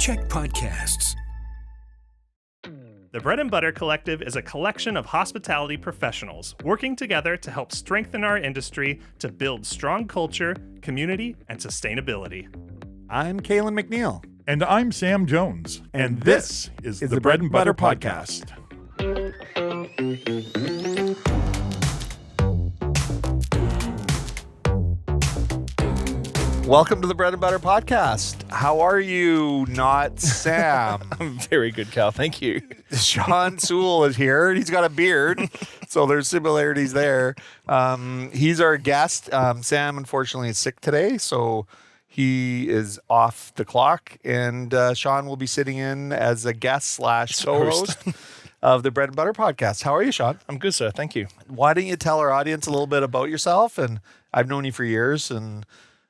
Check podcasts. The Bread and Butter Collective is a collection of hospitality professionals working together to help strengthen our industry to build strong culture, community, and sustainability. I'm Kalen McNeil. And I'm Sam Jones. And this is the Bread and Butter Podcast. Welcome to the Bread and Butter Podcast. How are you, not Sam? I'm very good, Cal. Thank you. Shawn Soole is here. He's got a beard, so there's similarities there. He's our guest. Sam, unfortunately, is sick today, so he is off the clock, and Shawn will be sitting in as a guest / co-host of the Bread and Butter Podcast. How are you, Shawn? I'm good, sir. Thank you. Why don't you tell our audience a little bit about yourself? And I've known you for years, and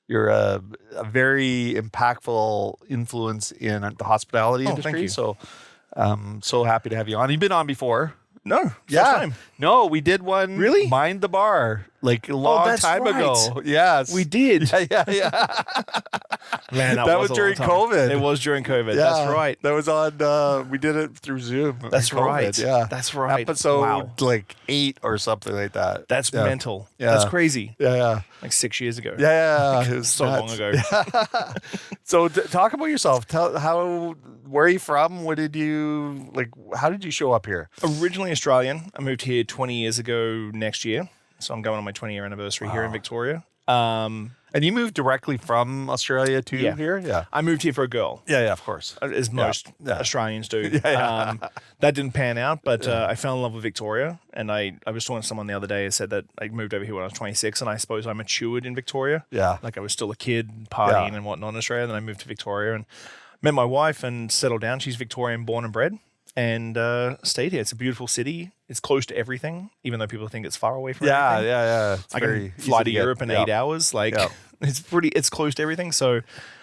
you're a very impactful influence in the hospitality industry. Thank you. So so happy to have you on. You've been on before. No, first time. No, we did one. Really? Mind the Bar, like a long that's time right. ago. Yes. We did. Yeah. Man, That was a during long time. COVID. It was during COVID. Yeah. That's right. That was on, we did it through Zoom. That's in COVID. right. Yeah. That's right. Episode Wow. like 8 or something like that. That's Yeah. mental. Yeah. That's crazy. Yeah. Like 6 years ago. Yeah. It was So long nuts. ago. So talk about yourself. Where are you from? What did you like? How did you show up here? Originally Australian. I moved here 20 years ago next year. So I'm going on my 20-year anniversary here in Victoria. And you moved directly from Australia to Yeah. here? Yeah. I moved here for a girl. Yeah, of course. As most Yeah. Australians do. Yeah. That didn't pan out, but I fell in love with Victoria. And I was talking to someone the other day who said that I moved over here when I was 26, and I suppose I matured in Victoria. Yeah. Like I was still a kid partying and whatnot in Australia. Then I moved to Victoria and met my wife and settled down. She's Victorian born and bred, and stayed here. It's a beautiful city. It's close to everything, even though people think it's far away from everything. Yeah. It's I very can fly easy to get. Europe in Yeah. 8 hours. Like it's close to everything. So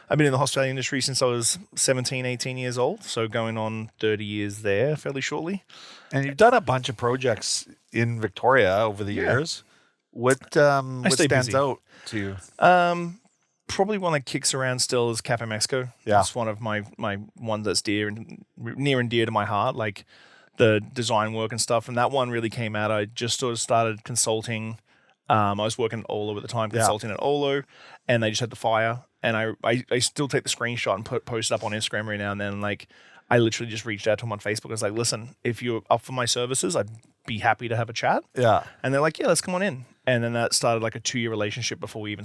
I've been in the hospitality industry since I was 17, 18 years old. So going on 30 years there fairly shortly. And you've done a bunch of projects in Victoria over the years. What stay stands busy. out to you? Probably one that kicks around still is Cafe Mexico. Yeah. It's one of my one that's near and dear to my heart, like the design work and stuff. And that one really came out. I just sort of started consulting. I was working at Olo at the time, consulting at Olo, and they just had the fire. And I still take the screenshot and post it up on Instagram every now and then. Like I literally just reached out to them on Facebook. I was like, listen, if you're up for my services, I'd be happy to have a chat. Yeah. And they're like, yeah, let's come on in. And then that started like a 2-year relationship before we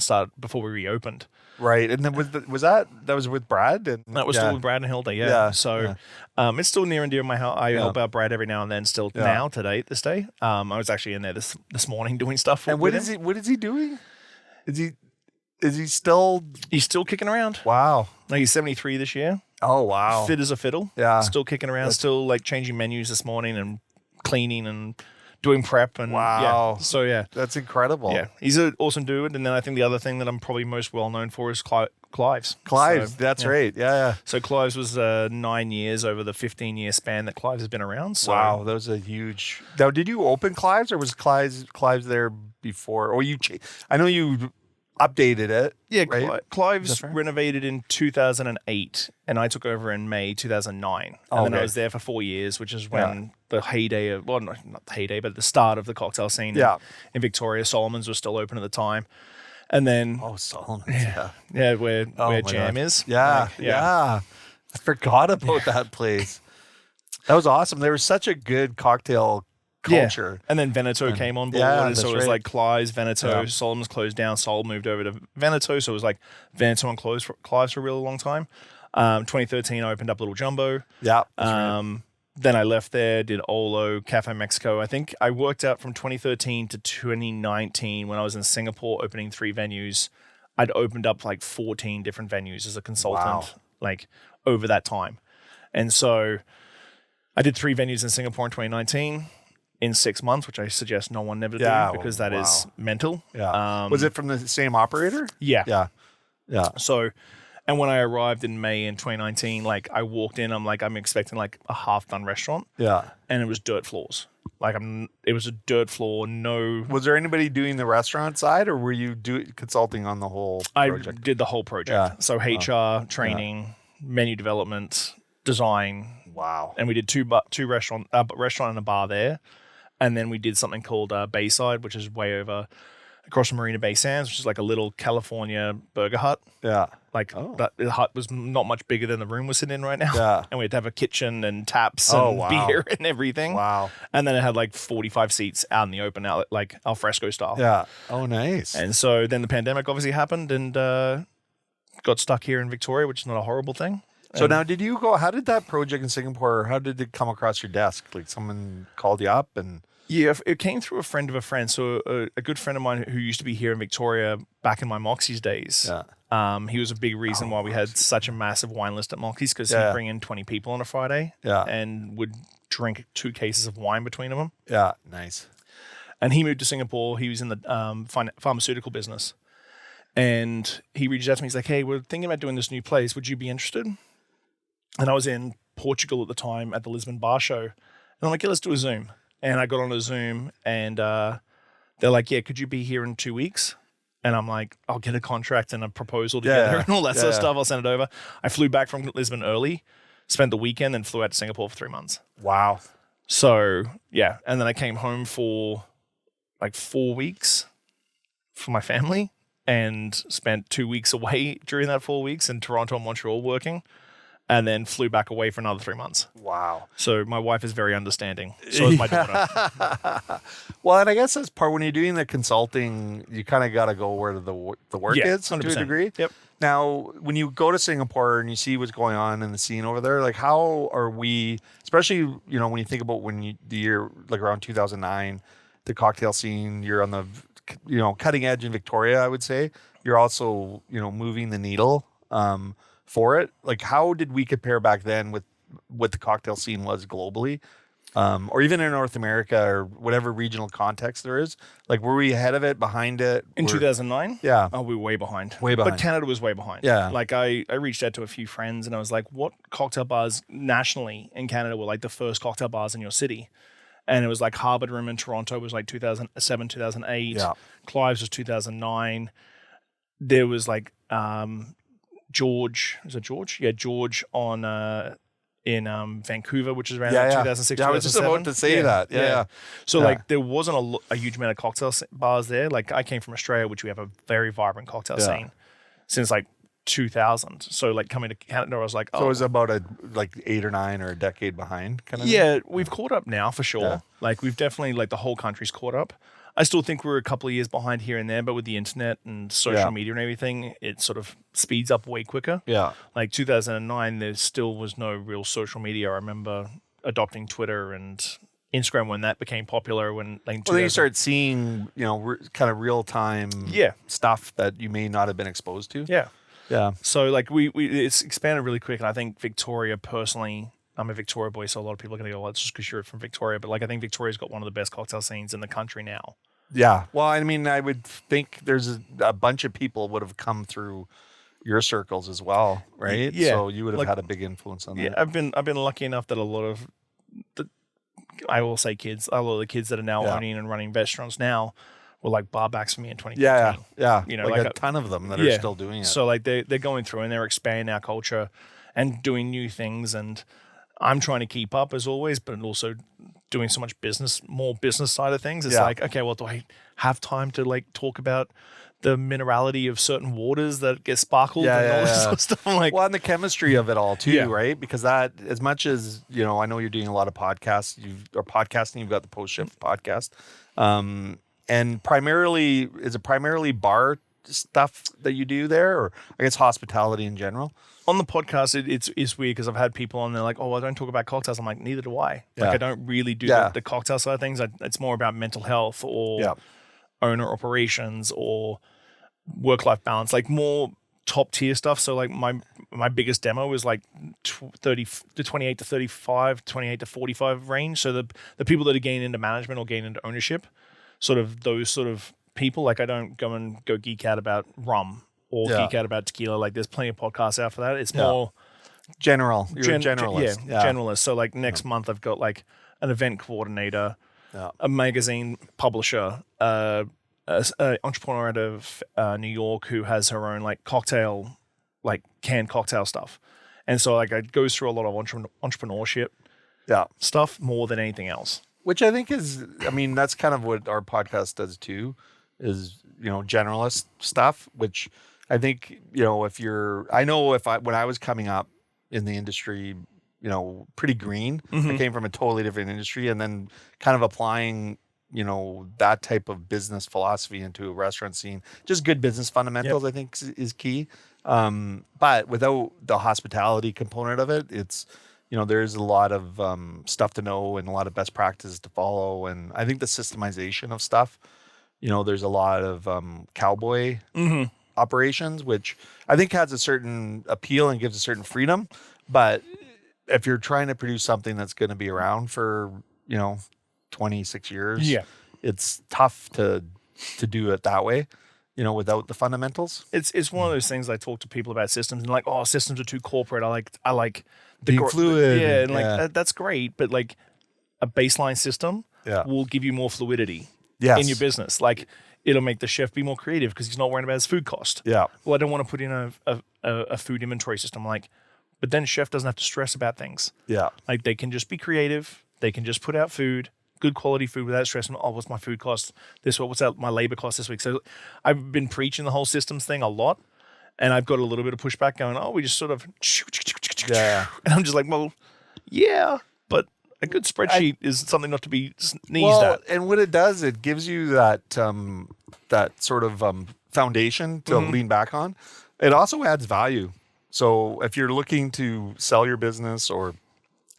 reopened. Right. And then was that was with Brad? And That was still with Brad and Hilda, yeah. Yeah, So it's still near and dear to my heart. I help out Brad every now and then still now, this day. I was actually in there this morning doing stuff. And what is he doing? Is he still He's still kicking around. Wow. Like he's 73 this year. Oh wow. Fit as a fiddle. Yeah. Still kicking around, still like changing menus this morning and cleaning and doing prep and Wow. Yeah. So yeah. That's incredible. Yeah. He's an awesome dude. And then I think the other thing that I'm probably most well known for is Clive's. Clive's, So, that's yeah. right. Yeah. So Clive's was 9 years over the 15-year span that Clive's has been around. So Wow, that was a huge. Now, did you open Clive's or was Clive's there before? Or I know you updated it. Yeah, right? Clive's fair? renovated in 2008, and I took over in May 2009. And then I was there for 4 years, which is when the heyday of, well, not the heyday, but the start of the cocktail scene in Victoria. Solomon's was still open at the time. And then, Solomon's. where Jam is. Yeah. Like, I forgot about that place. That was awesome. There was such a good cocktail culture. And then Veneto came on board. Yeah, and so that's it was right. like Clive's, Veneto, Solomon's closed down. Sol moved over to Veneto. So it was like Veneto and Clive's for a really long time. 2013, I opened up Little Jumbo. Yeah. that's right. Then I left there, did Olo, Cafe Mexico. I think I worked out from 2013 to 2019 when I was in Singapore opening 3 venues. I'd opened up like 14 different venues as a consultant, like over that time. And so I did 3 venues in Singapore in 2019 in 6 months, which I suggest no one never do because that is mental. Yeah. Was it from the same operator? Yeah. Yeah. So, and when I arrived in May in 2019, like I walked in, I'm expecting like a half-done restaurant. Yeah. And it was dirt floors. Like it was a dirt floor. No. Was there anybody doing the restaurant side, or were you consulting on the whole project? I did the whole project. Yeah. So HR, training, menu development, design. Wow. And we did two restaurant and a bar there. And then we did something called Bayside, which is way over across from Marina Bay Sands, which is like a little California burger hut. Yeah. Like that the hut was not much bigger than the room we're sitting in right now. Yeah. And we had to have a kitchen and taps and beer and everything. Wow. And then it had like 45 seats out in the open, out like al fresco style. Yeah. Oh, nice. And so then the pandemic obviously happened and got stuck here in Victoria, which is not a horrible thing. So now, how did that project in Singapore, how did it come across your desk? Like someone called you up and... Yeah, it came through a friend of a friend. So a good friend of mine who used to be here in Victoria back in my Moxie's days. Yeah. He was a big reason why we had such a massive wine list at Moxie's, because he'd bring in 20 people on a Friday and would drink 2 cases of wine between them. Yeah, nice. And he moved to Singapore. He was in the pharmaceutical business. And he reached out to me. He's like, hey, we're thinking about doing this new place. Would you be interested? And I was in Portugal at the time at the Lisbon Bar Show. And I'm like, yeah, let's do a Zoom. And I got on a Zoom and they're like, yeah, could you be here in 2 weeks? And I'm like, I'll get a contract and a proposal together and all that sort of stuff. I'll send it over. I flew back from Lisbon early, spent the weekend, and flew out to Singapore for 3 months. Wow. So, yeah. And then I came home for like 4 weeks for my family and spent 2 weeks away during that 4 weeks in Toronto and Montreal working. And then flew back away for another 3 months. Wow. So my wife is very understanding. So is my daughter. Well, and I guess that's part when you're doing the consulting, you kind of got to go where the work is 100%. to a degree. Yep. Now, when you go to Singapore and you see what's going on in the scene over there, like how are we, especially, when you think about the year, like around 2009, the cocktail scene, you're on the, cutting edge in Victoria, I would say. You're also, moving the needle. For it, like how did we compare back then with what the cocktail scene was globally, or even in North America or whatever regional context there is? Like, were we ahead of it, behind it? In 2009? Yeah. Oh, we were way behind. Way behind. But Canada was way behind. Yeah. Like I reached out to a few friends and I was like, what cocktail bars nationally in Canada were like the first cocktail bars in your city? And it was like Harbour Room in Toronto was like 2007, 2008. Yeah. Clive's was 2009. There was like George, is it George? Yeah, George on in Vancouver, which is around 2006, Yeah, I was just about to say that. Yeah. So like there wasn't a huge amount of cocktail bars there. Like I came from Australia, which we have a very vibrant cocktail scene since like 2000. So like coming to Canada, I was like, oh. So it was about 8 or 9 or a decade behind kind of Yeah, we've caught up now for sure. Yeah. Like we've definitely, like the whole country's caught up. I still think we're a couple of years behind here and there, but with the internet and social media and everything, it sort of speeds up way quicker. Yeah. Like 2009, there still was no real social media. I remember adopting Twitter and Instagram when that became popular. When then you start seeing, kind of real time stuff that you may not have been exposed to. Yeah. Yeah. So like we it's expanded really quick, and I think Victoria personally, I'm a Victoria boy, so a lot of people are going to go, well, it's just because you're from Victoria. But like, I think Victoria's got one of the best cocktail scenes in the country now. Yeah. Well, I mean, I would think there's a bunch of people would have come through your circles as well, right? Yeah. So you would have had a big influence on that. Yeah, I've been lucky enough that a lot of I will say kids, a lot of the kids that are now owning and running restaurants now were like bar backs for me in 2015. Yeah. Like a ton of them that are still doing it. So like they're going through and they're expanding our culture and doing new things, and I'm trying to keep up as always, but also doing so much more business side of things. It's like, okay, well, do I have time to like talk about the minerality of certain waters that get sparkled and all this sort of stuff? I'm like, well, and the chemistry of it all too, right? Because that, as much as, I know you're doing a lot of podcasts, you've got the Post Shift podcast. And primarily, is it primarily bar stuff that you do there, or I guess hospitality in general? On the podcast, it's weird because I've had people on there like, oh, I don't talk about cocktails. I'm like, neither do I. Like, I don't really do the cocktail side of things. It's more about mental health or owner operations or work-life balance, like more top-tier stuff. So like my biggest demo was like 30 to 28 to 35, 28 to 45 range. So the people that are getting into management or getting into ownership, sort of those sort of people, like I don't go geek out about rum or geek out about tequila. Like there's plenty of podcasts out for that. It's more general. You're a generalist. Generalist. So like next month I've got like an event coordinator, a magazine publisher, an entrepreneur out of New York who has her own like cocktail, like canned cocktail stuff. And so like it goes through a lot of entrepreneurship stuff more than anything else. Which I think is, I mean, that's kind of what our podcast does too, is, generalist stuff, which I think, when I was coming up in the industry, pretty green, I came from a totally different industry, and then kind of applying, that type of business philosophy into a restaurant scene, just good business fundamentals, I think is key. But without the hospitality component of it, it's, there's a lot of stuff to know and a lot of best practices to follow. And I think the systemization of stuff, there's a lot of cowboy operations, which I think has a certain appeal and gives a certain freedom. But if you're trying to produce something that's going to be around for, 26 years, it's tough to do it that way, without the fundamentals. It's one of those things I talk to people about systems and like, oh, systems are too corporate. I like Being fluid. And like that's great, but like a baseline system will give you more fluidity in your business. Like it'll make the chef be more creative because he's not worrying about his food cost. Yeah. Well, I don't want to put in a food inventory system, but then chef doesn't have to stress about things. Yeah. Like they can just be creative. They can just put out food, good quality food without stressing, oh, what's my food cost this week? What's out my labor cost this week? So I've been preaching the whole systems thing a lot. And I've got a little bit of pushback going, oh, we just sort of, Yeah. and I'm just like, well, yeah, but a good spreadsheet is something not to be sneezed at. And what it does, it gives you that sort of foundation to lean back on. It also adds value. So if you're looking to sell your business or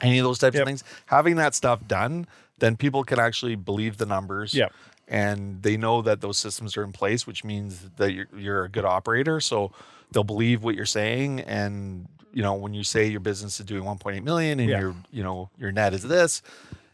any of those types of things, having that stuff done, then people can actually believe the numbers. Yeah. And they know that those systems are in place, which means that you're a good operator. So they'll believe what you're saying. And, when you say your business is doing 1.8 million and your net is this,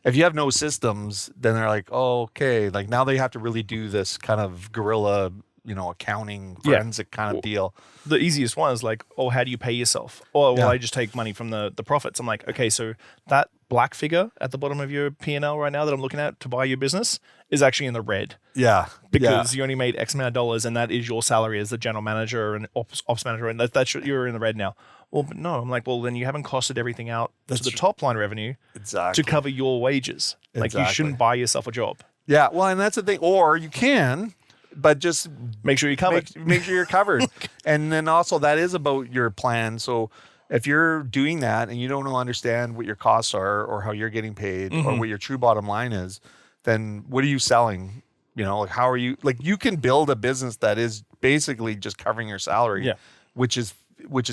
if you have no systems, then they're like, oh, okay. Like now they have to really do this kind of guerrilla, accounting forensic kind of deal. The easiest one is like, oh, how do you pay yourself? Oh, well, I just take money from the profits. I'm like, okay, so that black figure at the bottom of your P&L right now that I'm looking at to buy your business is actually in the red. Yeah. Because you only made X amount of dollars and that is your salary as the general manager and ops manager. And that's you're in the red now. Well, but no, I'm like, well, then you haven't costed everything out to the top line revenue to cover your wages. Like you shouldn't buy yourself a job. Yeah. Well, and that's the thing. Or you can, but just make sure you're covered. Make sure you're covered. And then also that is about your plan. So if you're doing that and you don't understand what your costs are or how you're getting paid or what your true bottom line is, then what are you selling? Like how are you, like you can build a business that is basically just covering your salary, which is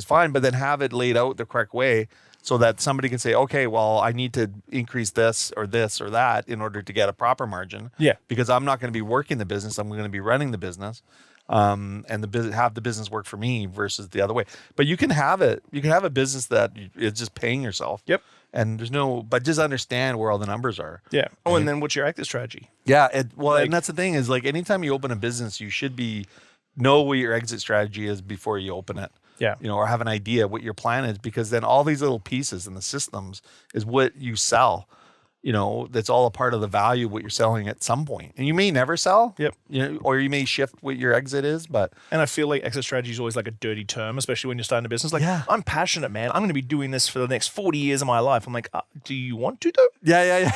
fine, but then have it laid out the correct way so that somebody can say, okay, well, I need to increase this or that in order to get a proper margin. Yeah. Because I'm not going to be working the business. I'm going to be running the business. And have the business work for me versus the other way. But you can have it. You can have a business that is just paying yourself. Yep. And but just understand where all the numbers are. Yeah. Oh, and then what's your exit strategy? Yeah. And that's the thing is like anytime you open a business, you should know what your exit strategy is before you open it. Yeah. Or have an idea what your plan is, because then all these little pieces in the systems is what you sell. That's all a part of the value of what you're selling at some point. And you may never sell. Yep. Or you may shift what your exit is, but. And I feel like exit strategy is always like a dirty term, especially when you're starting a business. Like, I'm passionate, man. I'm going to be doing this for the next 40 years of my life. I'm like, do you want to though? Yeah.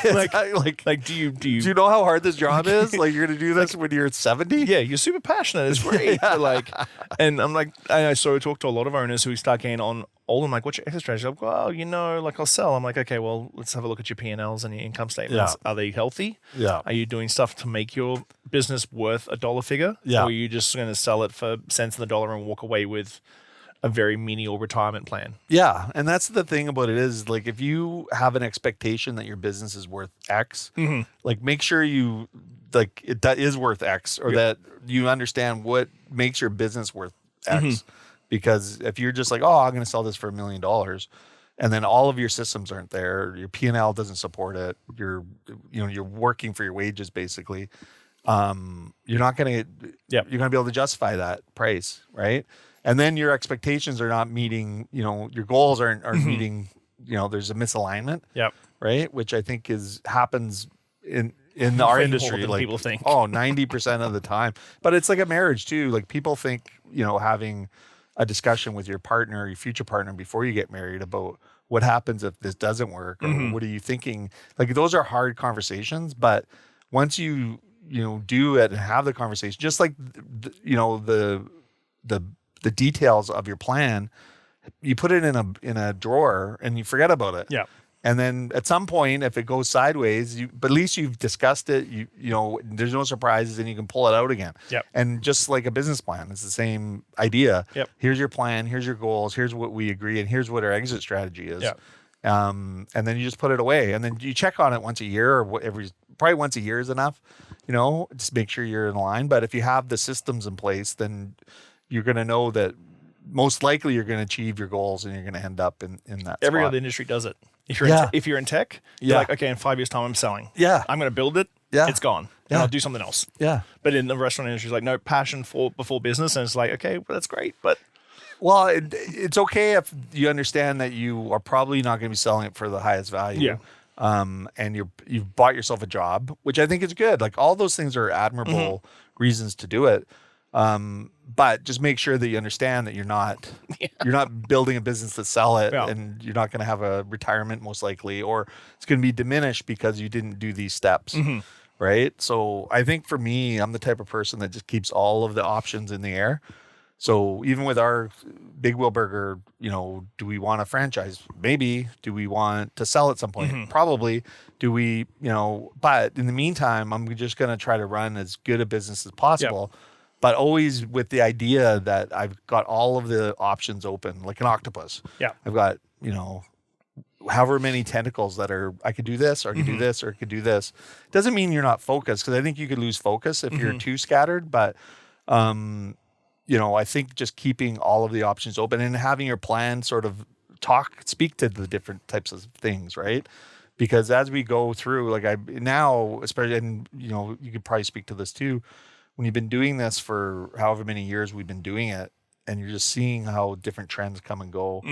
Like, do you know how hard this job is? Like, you're going to do this when you're 70? Yeah, you're super passionate. It's great. But and I'm like, I talk to a lot of owners who start getting on all of them, like, what's your exit strategy? I'm like, well, I'll sell. I'm like, okay, well, let's have a look at your P&Ls and your income statements. Yeah. Are they healthy? Yeah. Are you doing stuff to make your business worth a dollar figure? Yeah. Or are you just going to sell it for cents on the dollar and walk away with a very menial retirement plan? Yeah. And that's the thing about it is, like, if you have an expectation that your business is worth X, like, make sure you, like, that is worth X, or that you understand what makes your business worth X. Because if you're just like, oh, I'm going to sell this for $1 million, and then all of your systems aren't there, your P&L doesn't support it, you're working for your wages basically, you're not going to you're going to be able to justify that price, right? And then your expectations are not meeting, your goals aren't meeting, there's a misalignment, right? Which I think happens in our industry, like people think. 90% of the time. But it's like a marriage too. Like people think, having a discussion with your partner, your future partner, before you get married about what happens if this doesn't work, or what are you thinking? Like, those are hard conversations, but once you do it and have the conversation, just like the details of your plan, you put it in a drawer and you forget about it. Yeah. And then at some point, if it goes sideways, but at least you've discussed it. There's no surprises, and you can pull it out again. Yep. And just like a business plan, it's the same idea. Yep. Here's your plan. Here's your goals. Here's what we agree, and here's what our exit strategy is. Yep. And then you just put it away, and then you check on it once a year, or probably once a year is enough. Just make sure you're in line. But if you have the systems in place, then you're going to know that most likely you're going to achieve your goals, and you're going to end up in that Every spot. other industry does it. If you're in tech, you're like, okay, in 5 years' time, I'm selling. Yeah. I'm going to build it. Yeah. It's gone. Yeah. And I'll do something else. Yeah. But in the restaurant industry, it's like, no, passion before business. And it's like, okay, well, that's great. But Well, it's okay if you understand that you are probably not going to be selling it for the highest value. Yeah. And you've bought yourself a job, which I think is good. Like, all those things are admirable reasons to do it. But just make sure that you understand that you're not building a business to sell it, and you're not going to have a retirement most likely, or it's going to be diminished because you didn't do these steps. Right. So I think for me, I'm the type of person that just keeps all of the options in the air. So even with our Big Wheel Burger, do we want a franchise? Maybe. Do we want to sell at some point? Probably. Do we, but in the meantime, I'm just going to try to run as good a business as possible. Yep. But always with the idea that I've got all of the options open, like an octopus. Yeah. I've got, however many tentacles that I could do this, or I could do this, or I could do this. Doesn't mean you're not focused, because I think you could lose focus if you're too scattered. But, I think just keeping all of the options open and having your plan sort of speak to the different types of things, right? Because as we go through, especially, and you could probably speak to this too, when you've been doing this for however many years we've been doing it, and you're just seeing how different trends come and go,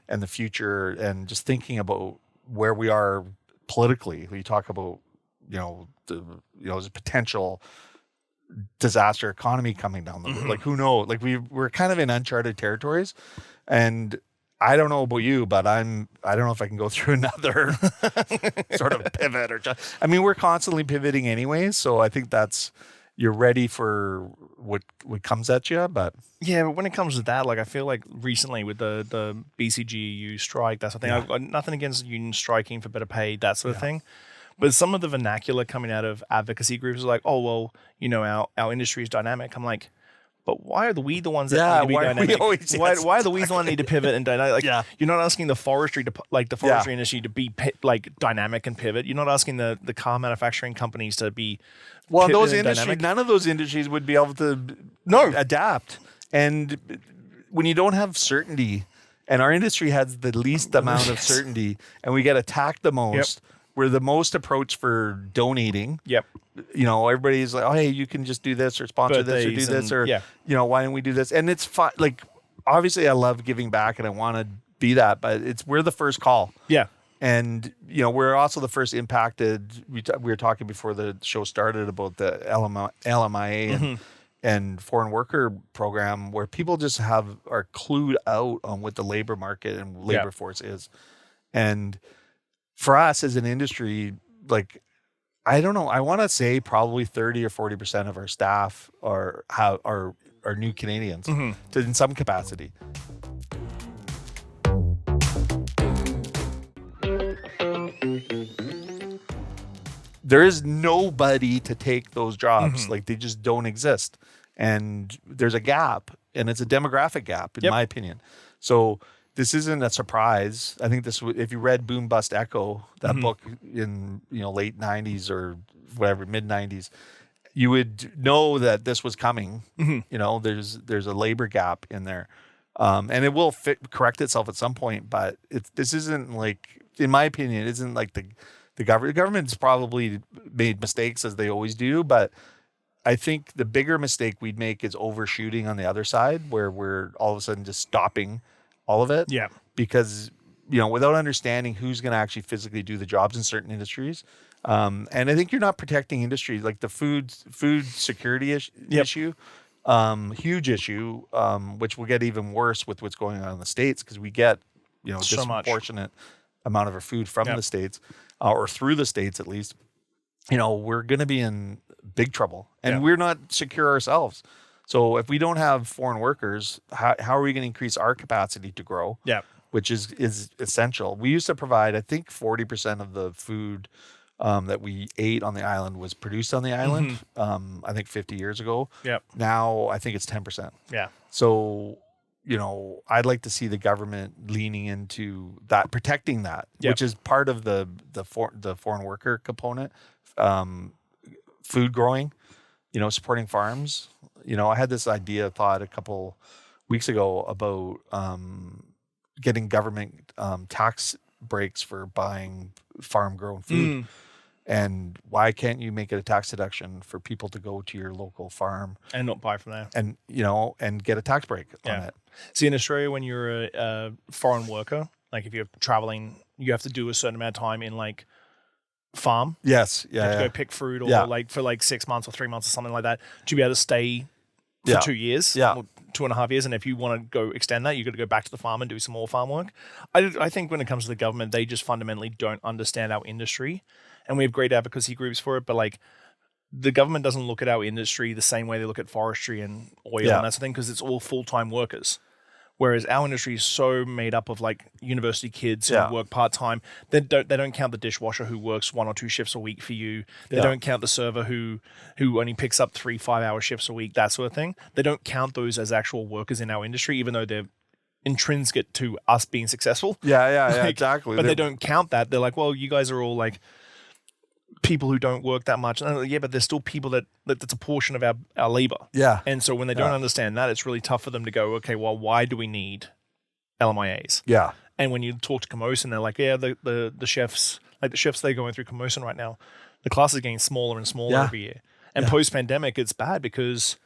and the future, and just thinking about where we are politically. You talk about, there's a potential disaster economy coming down the road. Like, who knows? Like, we're kind of in uncharted territories, and I don't know about you, but I don't know if I can go through another sort of pivot we're constantly pivoting anyways. So I think you're ready for what comes at you. But yeah, but when it comes to that, like, I feel like recently with the BCGEU strike, that sort of thing, I've got nothing against union striking for better pay, that sort of thing. But some of the vernacular coming out of advocacy groups is like, oh, well, our industry is dynamic. I'm like, but why are we the ones that need to be dynamic? Why are the we the one that need to pivot and dynamic? Like, you're not asking the forestry industry to be dynamic and pivot. You're not asking the car manufacturing companies to be. Well, those industries, none of those industries would be able to adapt. And when you don't have certainty, and our industry has the least amount of certainty, and we get attacked the most. We're the most approached for donating. Yep. Everybody's like, oh, hey, you can just do this, or sponsor this, or do this, or, why don't we do this? And it's fun. Like, obviously I love giving back and I want to be that, but we're the first call. Yeah. And, we're also the first impacted. We were talking before the show started about the LMIA and foreign worker program, where people just are clued out on what the labor market and labor force is. And for us as an industry, like, I don't know, I want to say probably 30 or 40% of our staff are new Canadians in some capacity. There is nobody to take those jobs. Like, they just don't exist. And there's a gap, and it's a demographic gap, in my opinion. So this isn't a surprise. I think if you read Boom Bust Echo, that book in late 90s or whatever, mid 90s, you would know that this was coming. There's a labor gap in there, and it will correct itself at some point. But this isn't like, in my opinion, it isn't like the government. The government's probably made mistakes, as they always do, but I think the bigger mistake we'd make is overshooting on the other side, where we're all of a sudden just stopping all of it. Yeah. Because, without understanding who's going to actually physically do the jobs in certain industries. And I think you're not protecting industries like the food security issue. Huge issue, which will get even worse with what's going on in the States, because we get, So much. disproportionate amount of our food from Yep. the States, or through the States at least. We're going to be in big trouble, and Yeah. we're not secure ourselves. So if we don't have foreign workers, how are we going to increase our capacity to grow? Yeah. Which is essential. We used to provide, I think, 40% of the food that we ate on the island was produced on the island. I think 50 years ago. Yep. Now I think it's 10%. Yeah. So, I'd like to see the government leaning into that, protecting that, Yep. which is part of the foreign worker component. Food growing, supporting farms. I had this thought a couple weeks ago about getting government tax breaks for buying farm grown food. And why can't you make it a tax deduction for people to go to your local farm And not buy from there. and and get a tax break on Yeah. it? See, in Australia, when you're a foreign worker, like if you're traveling, you have to do a certain amount of time in like farm. Yes, You have yeah, to go pick fruit or Yeah. like for like 6 months or 3 months or something like that to be able to stay for Yeah. 2 years, Yeah. or 2.5 years. And if you want to go extend that, you got to go back to the farm and do some more farm work. I think when it comes to the government, they just fundamentally don't understand our industry, and we have great advocacy groups for it. But like the government doesn't look at our industry the same way they look at forestry and oil Yeah. and that sort of thing, because it's all full-time workers. Whereas our industry is so made up of like university kids Yeah. who work part-time. They don't count the dishwasher who works 1 or 2 shifts a week for you. They Yeah. don't count the server who only picks up 3 5-hour shifts a week, that sort of thing. They don't count those as actual workers in our industry, even though they're intrinsic to us being successful. yeah, Like, exactly. But they don't count that. They're like, well, you guys are all like people who don't work that much. And I'm like, yeah, but there's still people that's a portion of our labor. Yeah, And so when they don't understand that, it's really tough for them to go, okay, well, why do we need LMIAs? yeah, And when you talk to Camosun, they're like, yeah, the chefs, like the chefs they're going through Camosun right now, the class is getting smaller and smaller Yeah. every year. And post-pandemic, it's bad because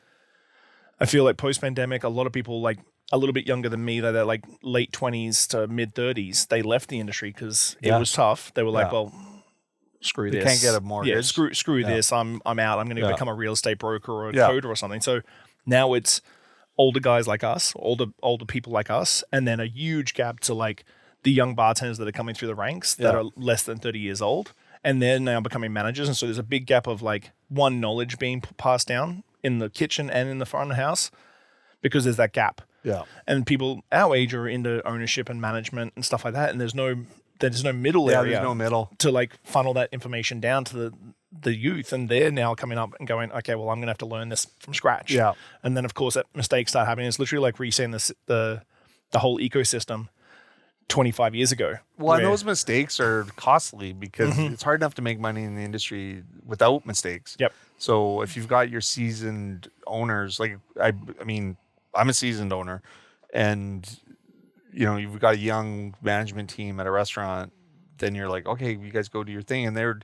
I feel like post-pandemic, a lot of people like a little bit younger than me, they're like late 20s to mid 30s, they left the industry because it Yeah. was tough. They were like, Yeah. well, screw They this. can't get a mortgage. Yeah, screw Yeah. this. I'm out. I'm going to Yeah. become a real estate broker or a Yeah. coder or something. So now it's older guys like us, older people like us, and then a huge gap to like the young bartenders that are coming through the ranks that Yeah. are less than 30 years old, and they're now becoming managers. And so there's a big gap of like knowledge being passed down in the kitchen and in the front of the house because there's that gap. yeah, And people our age are into ownership and management and stuff like that, and there's no middle yeah. area There's no middle. to like funnel that information down to the youth, and they're now coming up and going, okay, well, I'm gonna have to learn this from scratch. Yeah. And then of course that mistakes start happening. It's literally like resetting the whole ecosystem 25 years ago. Well, and where- those mistakes are costly because it's hard enough to make money in the industry without mistakes. Yep. So if you've got your seasoned owners, like I mean, I'm a seasoned owner, and you've got a young management team at a restaurant, then you're like, okay, you guys go do your thing, and they're,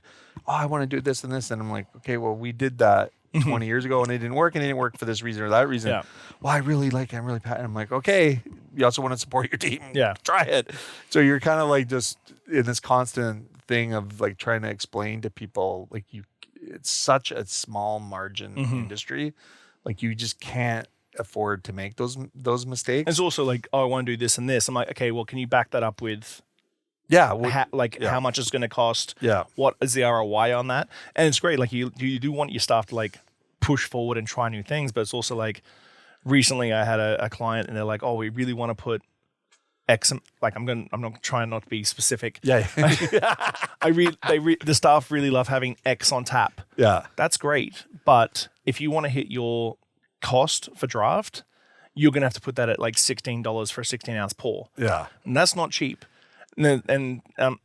oh, I want to do this and this, and I'm like, okay, well, we did that 20 years ago, and it didn't work, and it didn't work for this reason or that reason. Yeah. Well, I'm really passionate. I'm like, okay, you also want to support your team. Yeah. Try it. So you're kind of like just in this constant thing of like trying to explain to people, like it's such a small margin industry. Like you just can't afford to make those mistakes. It's also like, oh, I want to do this and this. I'm like, okay, well, can you back that up with Yeah. Well, how much it's going to cost? yeah. What is the ROI on that? And it's great. Like you do want your staff to like push forward and try new things, but it's also like recently I had a client and they're like, oh, we really want to put X. Like I'm not trying not to be specific. Yeah. The staff really love having X on tap. Yeah. That's great. But if you want to hit your cost for draft, you're going to have to put that at like $16 for a 16-ounce pour. Yeah. And that's not cheap. And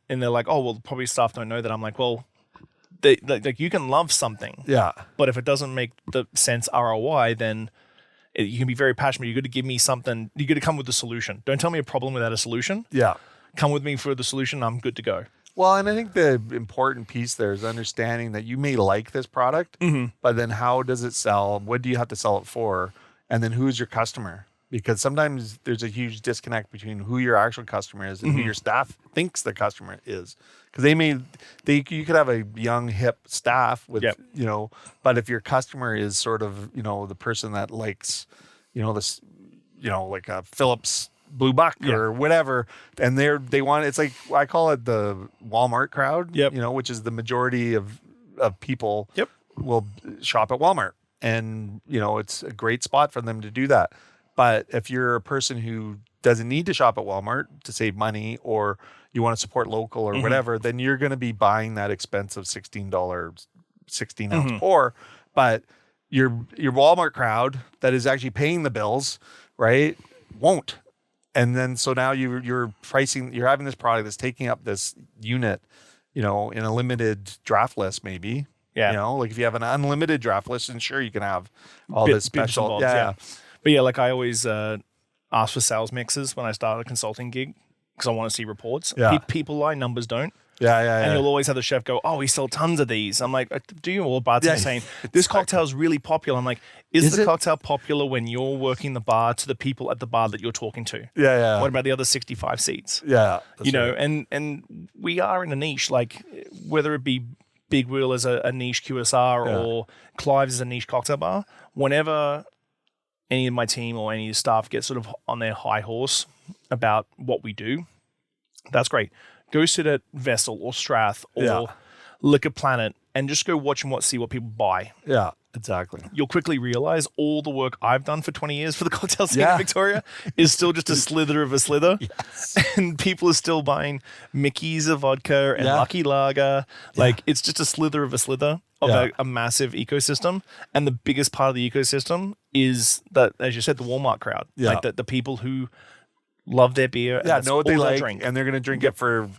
they're like, oh, well, probably staff don't know that. I'm like, well, like you can love something, Yeah. but if it doesn't make the sense ROI, then you can be very passionate. You got to give me something. You got to come with the solution. Don't tell me a problem without a solution. Yeah. Come with me for the solution. I'm good to go. Well, and I think the important piece there is understanding that you may like this product, but then how does it sell? What do you have to sell it for? And then who's your customer? because sometimes there's a huge disconnect between who your actual customer is and who your staff thinks the customer is. Because you could have a young hip staff with, but if your customer is sort of, the person that likes, this, like a Philips Blue Buck or whatever, and they want, it's like, I call it the Walmart crowd, which is the majority of people will shop at Walmart. And, it's a great spot for them to do that. But if you're a person who doesn't need to shop at Walmart to save money, or you want to support local or whatever, then you're going to be buying that expensive $16 16-ounce pour. But your Walmart crowd that is actually paying the bills, right, won't. And then so now you're having this product that's taking up this unit, in a limited draft list maybe. Yeah. Like if you have an unlimited draft list, and sure you can have all this special. But like I always ask for sales mixes when I start a consulting gig because I want to see reports. People lie, numbers don't. And you'll always have the chef go, "Oh, we sell tons of these." I'm like, "Do you?" Or bartender saying, "This cocktail's really popular." I'm like, "Is the cocktail popular when you're working the bar to the people at the bar that you're talking to?" What about the other 65 seats? And we are in a niche, like whether it be Big Wheel as a niche QSR or Clive's as a niche cocktail bar. Whenever any of my team or any of the staff get sort of on their high horse about what we do, that's great. Go sit at Vessel or Strath or Liquor Planet and just go watch and see what people buy. Yeah, exactly. You'll quickly realize all the work I've done for 20 years for the cocktail scene in Victoria is still just a slither of a slither. And people are still buying Mickey's of vodka and Lucky Lager. Like it's just a slither of a slither of a massive ecosystem. And the biggest part of the ecosystem is that, as you said, the Walmart crowd. Like the people who love their beer. And know what they like, and they're going to drink it for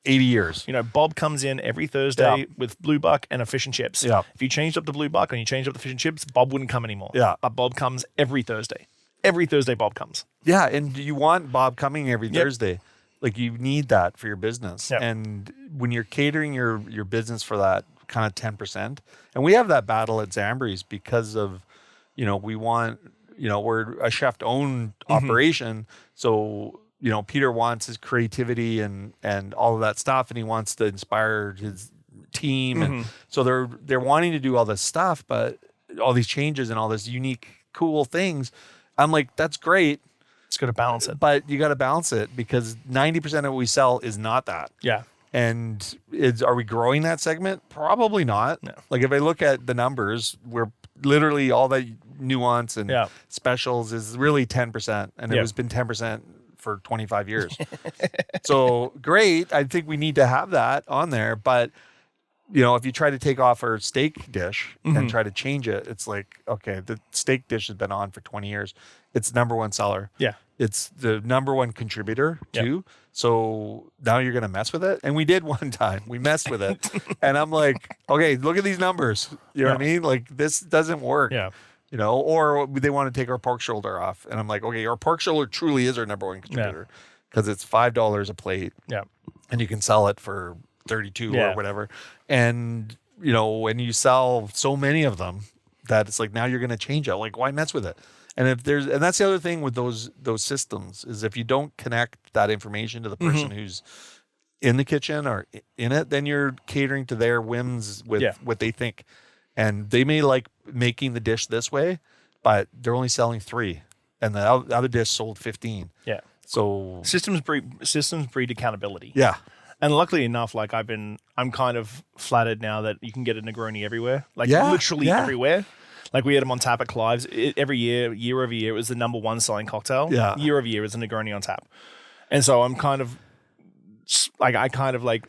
80 years. Bob comes in every Thursday with Blue Buck and a fish and chips. If you changed up the Blue Buck and you changed up the fish and chips, Bob wouldn't come anymore. But Bob comes every Thursday. Every Thursday Bob comes. Yeah, and you want Bob coming every Thursday. Like you need that for your business. And when you're catering your business for that kind of 10%, and we have that battle at Zambri's because of, we want, we're a chef-owned operation. So, Peter wants his creativity and all of that stuff, and he wants to inspire his team. And so they're wanting to do all this stuff, but all these changes and all this unique, cool things. I'm like, that's great. It's got to balance it. But you got to balance it because 90% of what we sell is not that. Yeah. And are we growing that segment? Probably not. No. Like if I look at the numbers, we're literally all that nuance and specials is really 10%. And it has been 10% for 25 years. So great. I think we need to have that on there. But, if you try to take off our steak dish and try to change it, it's like, okay, the steak dish has been on for 20 years. It's number one seller. Yeah. It's the number one contributor too. So now you're going to mess with it. And we did one time. We messed with it. And I'm like, okay, look at these numbers. You know what I mean? Like this doesn't work. Yeah. Or they want to take our pork shoulder off. And I'm like, okay, our pork shoulder truly is our number one contributor because it's $5 a plate. Yeah. And you can sell it for 32 or whatever. And, when you sell so many of them that it's like, now you're going to change it. Like, why mess with it? And and that's the other thing with those systems is if you don't connect that information to the person who's in the kitchen or in it, then you're catering to their whims with what they think. And they may like making the dish this way, but they're only selling 3 and the other dish sold 15. Yeah. So systems breed accountability. Yeah. And luckily enough, like I'm kind of flattered now that you can get a Negroni everywhere, like literally everywhere. Like we had them on tap at Clive's every year over year. It was the number one selling cocktail. Yeah. Year over year is a Negroni on tap. And so I'm kind of like,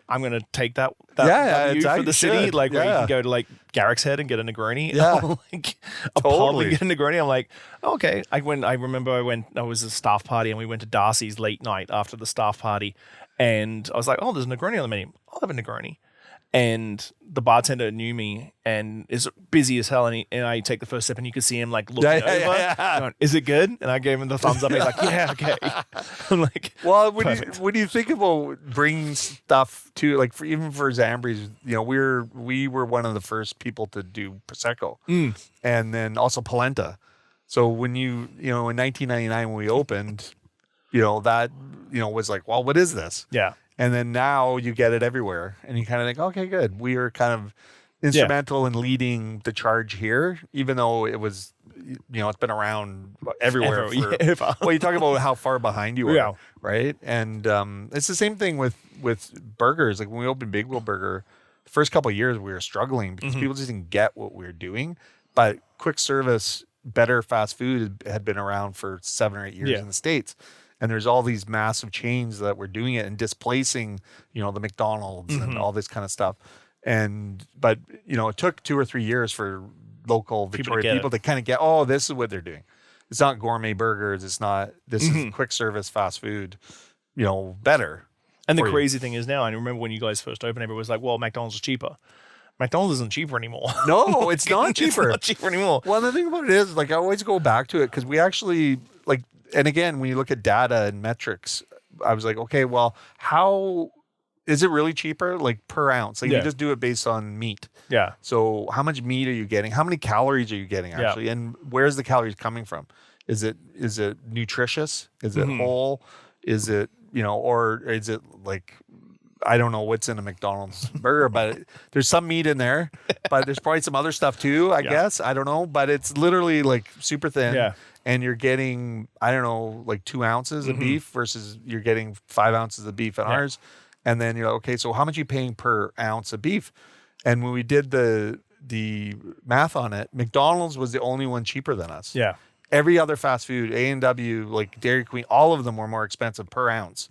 I'm going to take that W for the city. Like where you can go to like Garrick's Head and get a Negroni. Yeah. Like a pub and get a Negroni. I'm like, okay. I was a staff party and we went to Darcy's late night after the staff party. And I was like, oh, there's a Negroni on the menu. I'll have a Negroni. And the bartender knew me and is busy as hell. And I take the first sip and you could see him like looking over. Going, is it good? And I gave him the thumbs up. And he's like, yeah, okay. I'm like, well, when you think about bringing stuff to like even for Zambri's, we were one of the first people to do Prosecco and then also polenta. So when in 1999 when we opened, that was like, well, what is this? Yeah. And then now you get it everywhere, and you kind of think, okay, good. We are kind of instrumental in leading the charge here, even though it was, it's been around everywhere. Well, you talk about how far behind you are, right? And it's the same thing with burgers. Like when we opened Big Wheel Burger, the first couple of years we were struggling because people just didn't get what we were doing. But quick service, better fast food had been around for 7 or 8 years in the States. And there's all these massive chains that were doing it and displacing, the McDonald's and all this kind of stuff. But it took 2 or 3 years for local Victoria people to kind of get, oh, this is what they're doing. It's not gourmet burgers. It's not, this is quick service fast food, better. And the crazy thing is now, I remember when you guys first opened, everybody was like, well, McDonald's is cheaper. McDonald's isn't cheaper anymore. No, it's not cheaper. It's not cheaper anymore. Well, the thing about it is, like, I always go back to it because we actually, like, and again, when you look at data and metrics, I was like, okay, well, how is it really cheaper? Like per ounce? Like you just do it based on meat. Yeah. So how much meat are you getting? How many calories are you getting actually? And where's the calories coming from? Is it nutritious? Is it whole? Is it, or is it like, I don't know what's in a McDonald's burger, but there's some meat in there, but there's probably some other stuff too, I guess. I don't know, but it's literally like super thin. Yeah. And you're getting, I don't know, like 2 ounces of beef versus you're getting 5 ounces of beef in ours. And then you're like, okay, so how much are you paying per ounce of beef? And when we did the math on it, McDonald's was the only one cheaper than us. Yeah. Every other fast food, A&W, like Dairy Queen, all of them were more expensive per ounce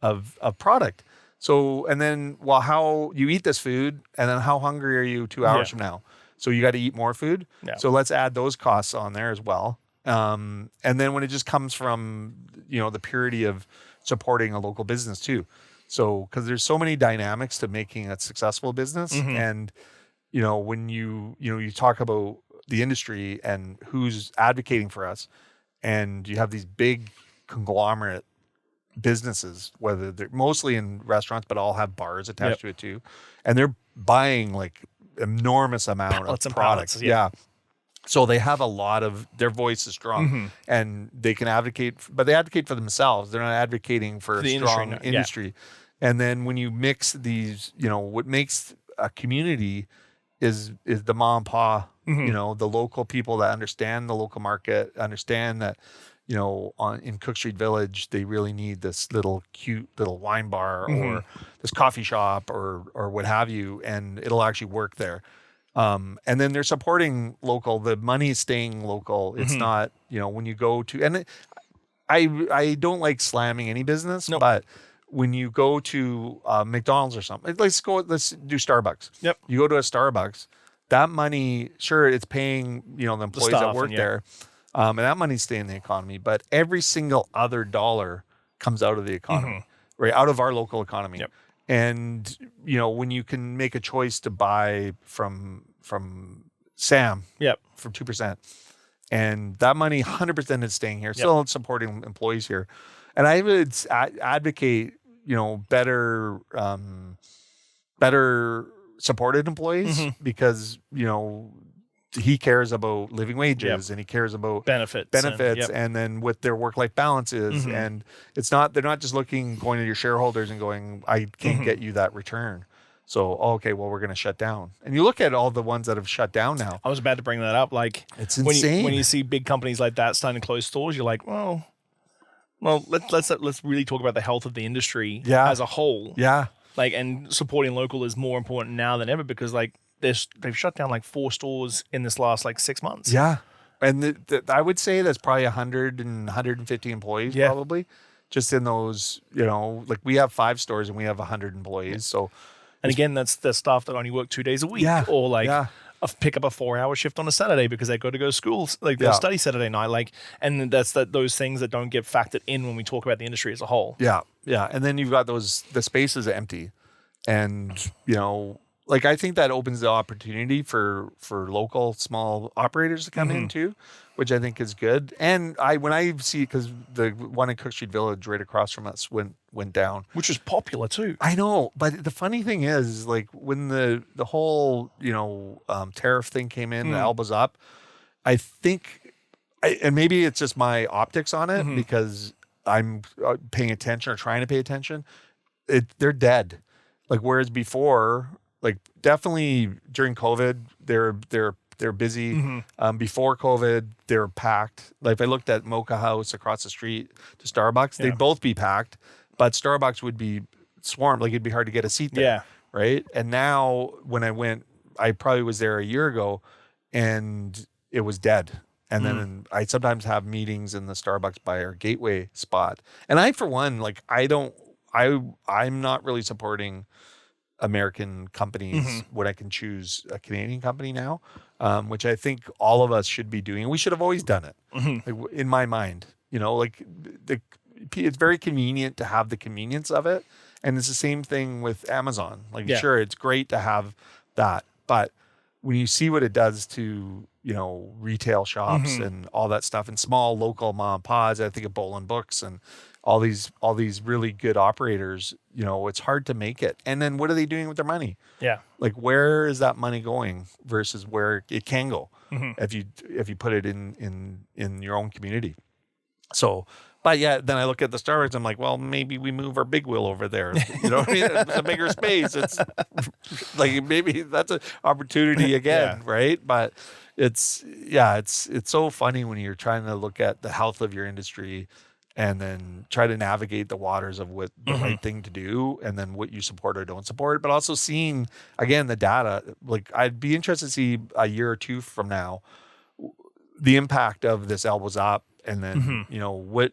of product. So, and then, well, how you eat this food, and then how hungry are you 2 hours from now? So you got to eat more food. Yeah. So let's add those costs on there as well. And then when it just comes from, the purity of supporting a local business too. So, because there's so many dynamics to making a successful business. And, when you talk about the industry and who's advocating for us, and you have these big conglomerate businesses, whether they're mostly in restaurants, but all have bars attached to it too. And they're buying like enormous amount of products. So they have a lot of, their voice is strong and they can advocate, but they advocate for themselves. They're not advocating for a strong industry. And then when you mix these, what makes a community is the mom and pa, the local people that understand the local market, understand that, in Cook Street Village, they really need this cute little wine bar or this coffee shop or what have you, and it'll actually work there. And then they're supporting local. The money is staying local. It's not, when you go to, and I don't like slamming any business, but when you go to McDonald's or something, let's do Starbucks. Yep. You go to a Starbucks, that money, sure, it's paying, the employees that work there. And that money's staying in the economy, but every single other dollar comes out of the economy, right? Out of our local economy. Yep. And, when you can make a choice to buy from Sam for 2%, and that money 100% is staying here, still supporting employees here. And I would advocate, better supported employees because, he cares about living wages and he cares about benefits and then what their work-life balance is. And they're not just going to your shareholders and going, I can't get you that return. So, okay, well, we're going to shut down. And you look at all the ones that have shut down now. I was about to bring that up. Like, it's insane. When you see big companies like that starting to close stores, you're like, well, let's really talk about the health of the industry as a whole. Yeah. Like, and supporting local is more important now than ever because, like, they've shut down like 4 stores in this last like 6 months. Yeah. And I would say that's probably 100 and 150 employees probably just in those, like we have 5 stores and we have 100 employees. So, and again, that's the staff that only work 2 days a week or like pick up a 4-hour shift on a Saturday because they got to go to school, like they'll study Saturday night. Like, and that's those things that don't get factored in when we talk about the industry as a whole. Yeah. Yeah. And then you've got the spaces empty and, like I think that opens the opportunity for local small operators to come in too, which I think is good. And when I see, because the one in Cook Street Village right across from us went down, which was popular too. I know, but the funny thing is, like when the whole tariff thing came in, the elbows up, I think and maybe it's just my optics on it because I'm paying attention or trying to pay attention. They're dead. Like whereas before, like definitely during COVID, they're busy. Before COVID, they're packed. Like if I looked at Mocha House across the street to Starbucks, they'd both be packed, but Starbucks would be swarmed. Like it'd be hard to get a seat there. Yeah. Right. And now when I went, I probably was there a year ago and it was dead. And then I sometimes have meetings in the Starbucks by our Gateway spot. And I, for one, like I'm not really supporting American companies when I can choose a Canadian company now, which I think all of us should be doing. We should have always done it, like, in my mind. You know, like it's very convenient to have the convenience of it. And it's the same thing with Amazon. Like, sure, it's great to have that. But when you see what it does to, you know, retail shops and all that stuff and small local mom and pods, I think of Bolin Books and all these really good operators, you know, it's hard to make it. And then what are they doing with their money? Yeah. Like where is that money going versus where it can go if you put it in your own community. So, but yeah, then I look at the Starbucks, I'm like, well, maybe we move our big wheel over there. You know what I mean? It's a bigger space. It's like maybe that's an opportunity again, right? But it's so funny when you're trying to look at the health of your industry and then try to navigate the waters of what the right thing to do and then what you support or don't support, but also seeing, again, the data. Like I'd be interested to see a year or two from now, the impact of this elbows up and then, you know, what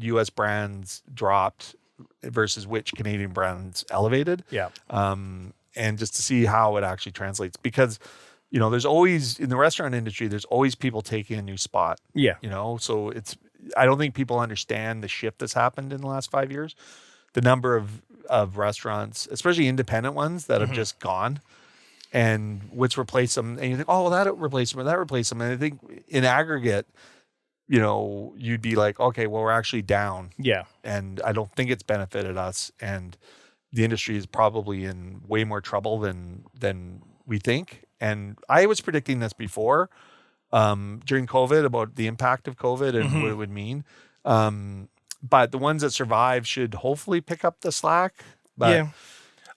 US brands dropped versus which Canadian brands elevated. Yeah. And just to see how it actually translates, because, you know, there's always, in the restaurant industry, there's always people taking a new spot. Yeah. You know, so I don't think people understand the shift that's happened in the last 5 years. The number of restaurants, especially independent ones, that have just gone, and what's replaced them. And you think, oh, well, that replaced them or that replaced them. And I think in aggregate, you know, you'd be like, okay, well, we're actually down. Yeah. And I don't think it's benefited us. And the industry is probably in way more trouble than we think. And I was predicting this before, during COVID, about the impact of COVID and what it would mean. But the ones that survive should hopefully pick up the slack. But yeah.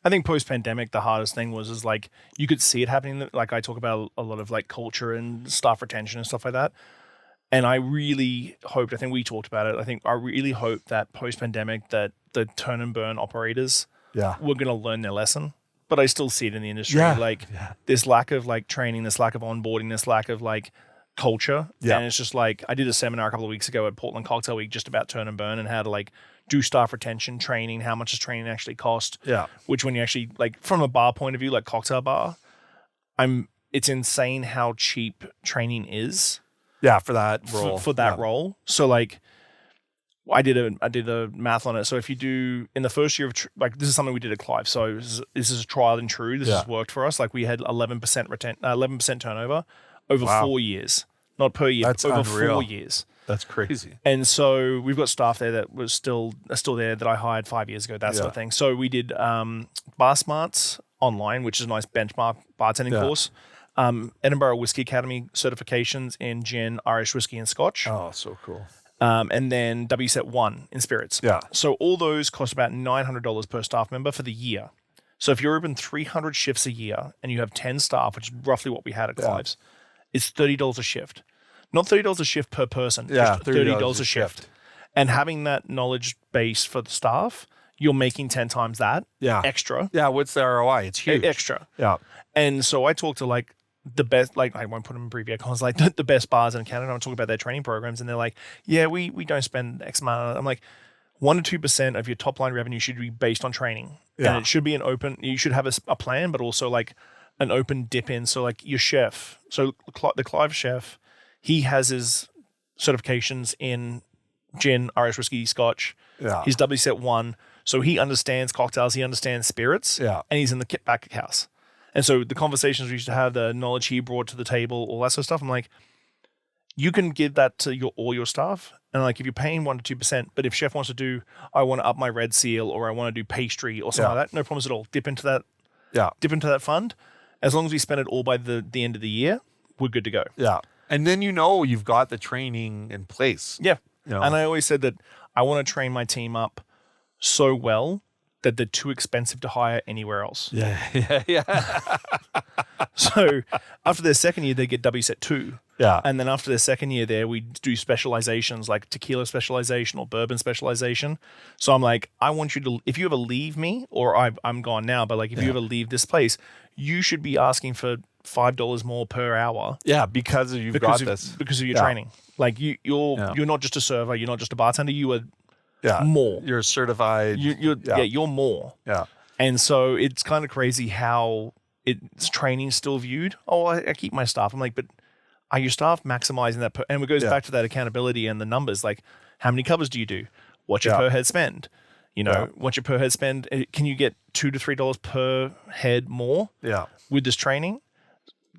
I think post-pandemic, the hardest thing was like you could see it happening. Like I talk about a lot of like culture and staff retention and stuff like that. And I really hoped, I think we talked about it, I really hoped that post-pandemic that the turn and burn operators were going to learn their lesson. But I still see it in the industry. This lack of like training, this lack of onboarding, this lack of like culture. And it's just like, I did a seminar a couple of weeks ago at Portland Cocktail Week just about turn and burn and how to like do staff retention training, how much does training actually cost? Which when you actually, like from a bar point of view, like cocktail bar, it's insane how cheap training is. Yeah, for that role. For that role. So like I did a math on it. So if you do in the first year of like this is something we did at Clive. So this is trial and true. This has worked for us. Like we had 11% turnover over 4 years, not per year. That's over unreal. 4 years. That's crazy. And so we've got staff there that are still there that I hired 5 years ago. That sort of thing. So we did Bar Smarts online, which is a nice benchmark bartending course. Edinburgh Whiskey Academy certifications in gin, Irish whiskey, and Scotch. Oh, so cool. And then WSET 1 in spirits. Yeah. So all those cost about $900 per staff member for the year. So if you're open 300 shifts a year and you have 10 staff, which is roughly what we had at Clive's, it's $30 a shift. Not $30 a shift per person, just $30 a shift. And having that knowledge base for the staff, you're making 10 times that extra. Yeah, what's the ROI? It's huge. Extra. Yeah. And so I talked to like the best, like I won't put them in abbreviated cons, like the best bars in Canada. I'm talking about their training programs, and they're like, yeah, we don't spend X amount. I'm like, 1 to 2% of your top line revenue should be based on training. Yeah. And it should be an open, you should have a plan, but also like an open dip in. So like your chef, so the Clive chef, he has his certifications in gin, Irish whiskey, Scotch. Yeah. He's WSET 1. So he understands cocktails, he understands spirits, and he's in the kit back house. And so the conversations we used to have, the knowledge he brought to the table, all that sort of stuff, I'm like, you can give that to all your staff. And like, if you're paying 1 to 2%, but if chef wants to do, I want to up my red seal or I want to do pastry or something like that, no problems at all. Dip into that fund. As long as we spend it all by the end of the year, we're good to go. Yeah. And then you've got the training in place. Yeah. You know? And I always said that I want to train my team up so well that they're too expensive to hire anywhere else. Yeah. So after their second year, they get WSET 2. Yeah. And then after their second year there, we do specializations like tequila specialization or bourbon specialization. So I'm like, I want you to, if you ever leave me, or I'm gone now, but like if you ever leave this place, you should be asking for $5 more per hour. Yeah, because you've got this. Because of your training. Like you're not just a server, you're not just a bartender, you are more. You're certified. You're more. Yeah. And so it's kind of crazy how it's training still viewed. Oh, I keep my staff. I'm like, but are your staff maximizing that? And it goes back to that accountability and the numbers. Like, how many covers do you do? What's your per head spend? What's your per head spend? Can you get $2 to $3 per head more? Yeah. With this training,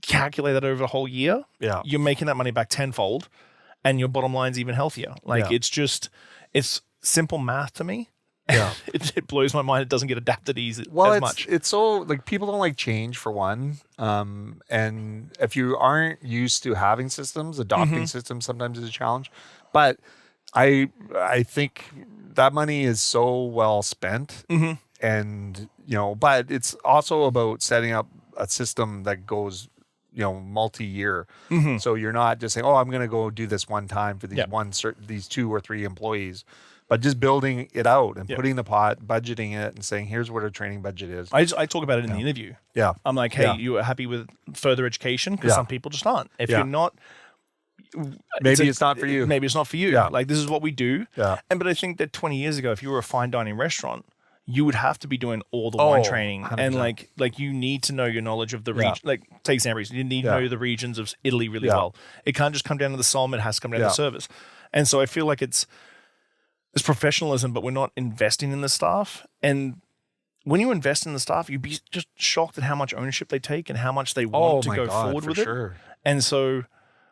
calculate that over a whole year. Yeah. You're making that money back tenfold, and your bottom line's even healthier. Like it's simple math to me. Yeah. It blows my mind. It doesn't get adapted as much. It's so like people don't like change for one. And if you aren't used to having systems, adopting systems sometimes is a challenge. But I think that money is so well spent. And, but it's also about setting up a system that goes, multi-year. So you're not just saying, oh, I'm going to go do this one time for these 2 or 3 employees. But just building it out and putting the pot, budgeting it, and saying, here's what our training budget is. I talk about it in the interview. Yeah. I'm like, hey, you are happy with further education? Because some people just aren't. If you're not... Maybe it's not for you. Maybe it's not for you. Yeah. Like, this is what we do. Yeah. But I think that 20 years ago, if you were a fine dining restaurant, you would have to be doing all the wine training. 100%. And like you need to know your knowledge of the region. Like, take Zambries. You need to know the regions of Italy really well. It can't just come down to the som. It has to come down to the service. And so I feel like it's professionalism, but we're not investing in the staff. And when you invest in the staff, you'd be just shocked at how much ownership they take and how much they want to go forward with it. And so...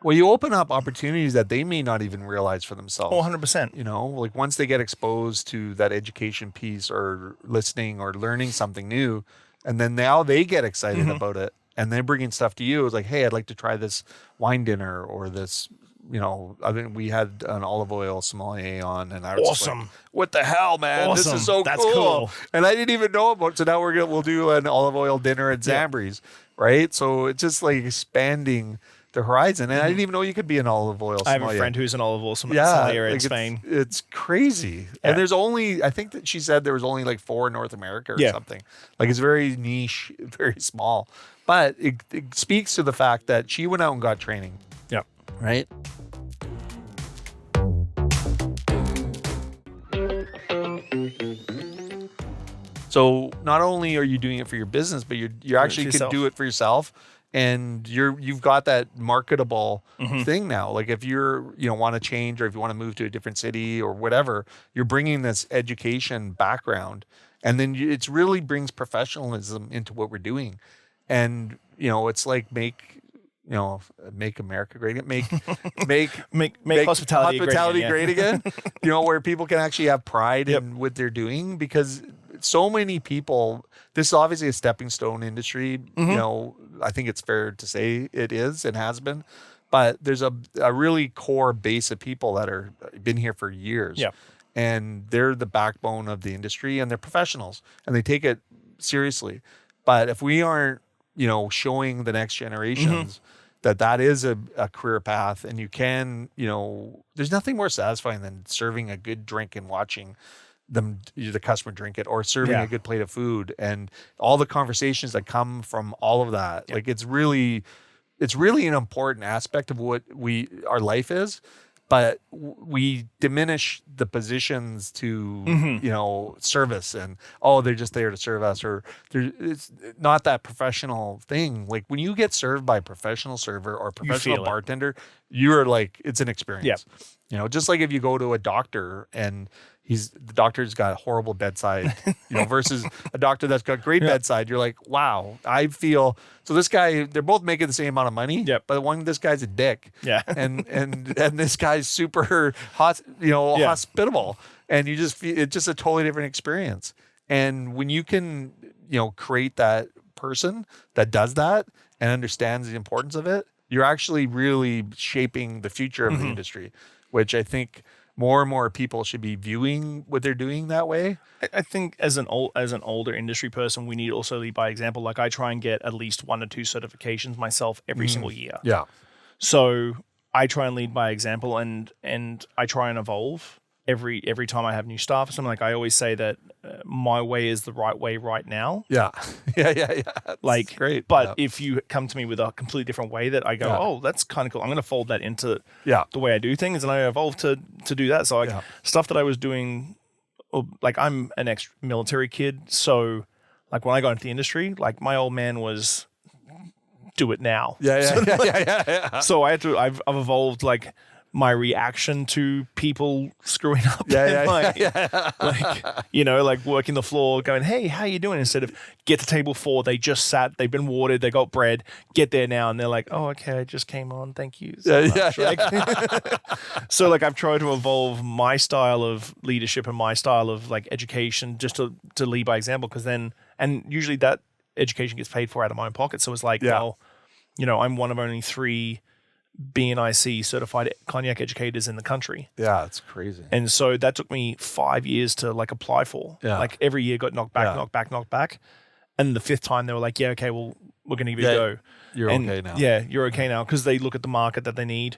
Well, you open up opportunities that they may not even realize for themselves. 100%. Like once they get exposed to that education piece or listening or learning something new, and then now they get excited about it and they're bringing stuff to you. It's like, hey, I'd like to try this wine dinner or this, I think we had an olive oil sommelier on and I was just like, what the hell, man? Awesome. This is so cool. And I didn't even know about it. So now we'll do an olive oil dinner at Zambries, right? So it's just like expanding the horizon. And I didn't even know you could be an olive oil sommelier. I have a friend who's an olive oil sommelier in Spain. It's crazy. And there's only, I think that she said there was only like 4 in North America or something. Like it's very niche, very small. But it speaks to the fact that she went out and got training. Yeah. Right? So not only are you doing it for your business, but you actually can do it for yourself. And you've got that marketable thing now. Like if you're, want to change or if you want to move to a different city or whatever, you're bringing this education background. And then it really brings professionalism into what we're doing. And, it's like make America great again. Make hospitality great again. Where people can actually have pride in what they're doing, because so many people, this is obviously a stepping stone industry. I think it's fair to say it is and has been, but there's a really core base of people that are been here for years. Yeah. And they're the backbone of the industry and they're professionals and they take it seriously. But if we aren't, showing the next generations that is a career path, and you can, there's nothing more satisfying than serving a good drink and watching the customer drink it, or serving a good plate of food and all the conversations that come from all of that. Like it's really an important aspect of what our life is, but we diminish the positions to, service and, they're just there to serve us, or it's not that professional thing. Like when you get served by a professional server or a professional bartender, you're like, it's an experience. Just like if you go to a doctor and the doctor's got horrible bedside, versus a doctor that's got great bedside. You're like, wow, I feel, so this guy, they're both making the same amount of money, but this guy's a dick. Yeah. And this guy's super hospitable. And you just feel, it's just a totally different experience. And when you can, create that person that does that and understands the importance of it, you're actually really shaping the future of the industry, which I think more and more people should be viewing what they're doing that way. I think as an older industry person, we need to also lead by example. Like I try and get at least 1 or 2 certifications myself every single year. Yeah. So I try and lead by example, and I try and evolve every time I have new staff. So like I always say that my way is the right way right now. Yeah. Yeah. That's like great. But yeah. if you come to me with a completely different way that I go, oh, that's kind of cool, I'm going to fold that into the way I do things, and I evolve to do that. So like stuff that I was doing, like I'm an ex-military kid, so like when I got into the industry, like my old man was, do it now. Yeah. So I've evolved like my reaction to people screwing up. Like, you know, like working the floor going, hey, how you doing? Instead of get to table 4, they just sat, they've been watered, they got bread, get there now. And they're like, oh, okay, I just came on. Thank you so much. So like I've tried to evolve my style of leadership and my style of like education just to lead by example. Because then, and usually that education gets paid for out of my own pocket. So it's like, well, you know, I'm one of only 3 BNIC certified cognac educators in the country. Yeah, it's crazy. And so that took me 5 years to like apply for. Yeah. Like every year got knocked back. And the 5th time they were like, yeah, okay, well, we're going to give you a go. You're okay now. Yeah, you're okay now, because they look at the market that they need.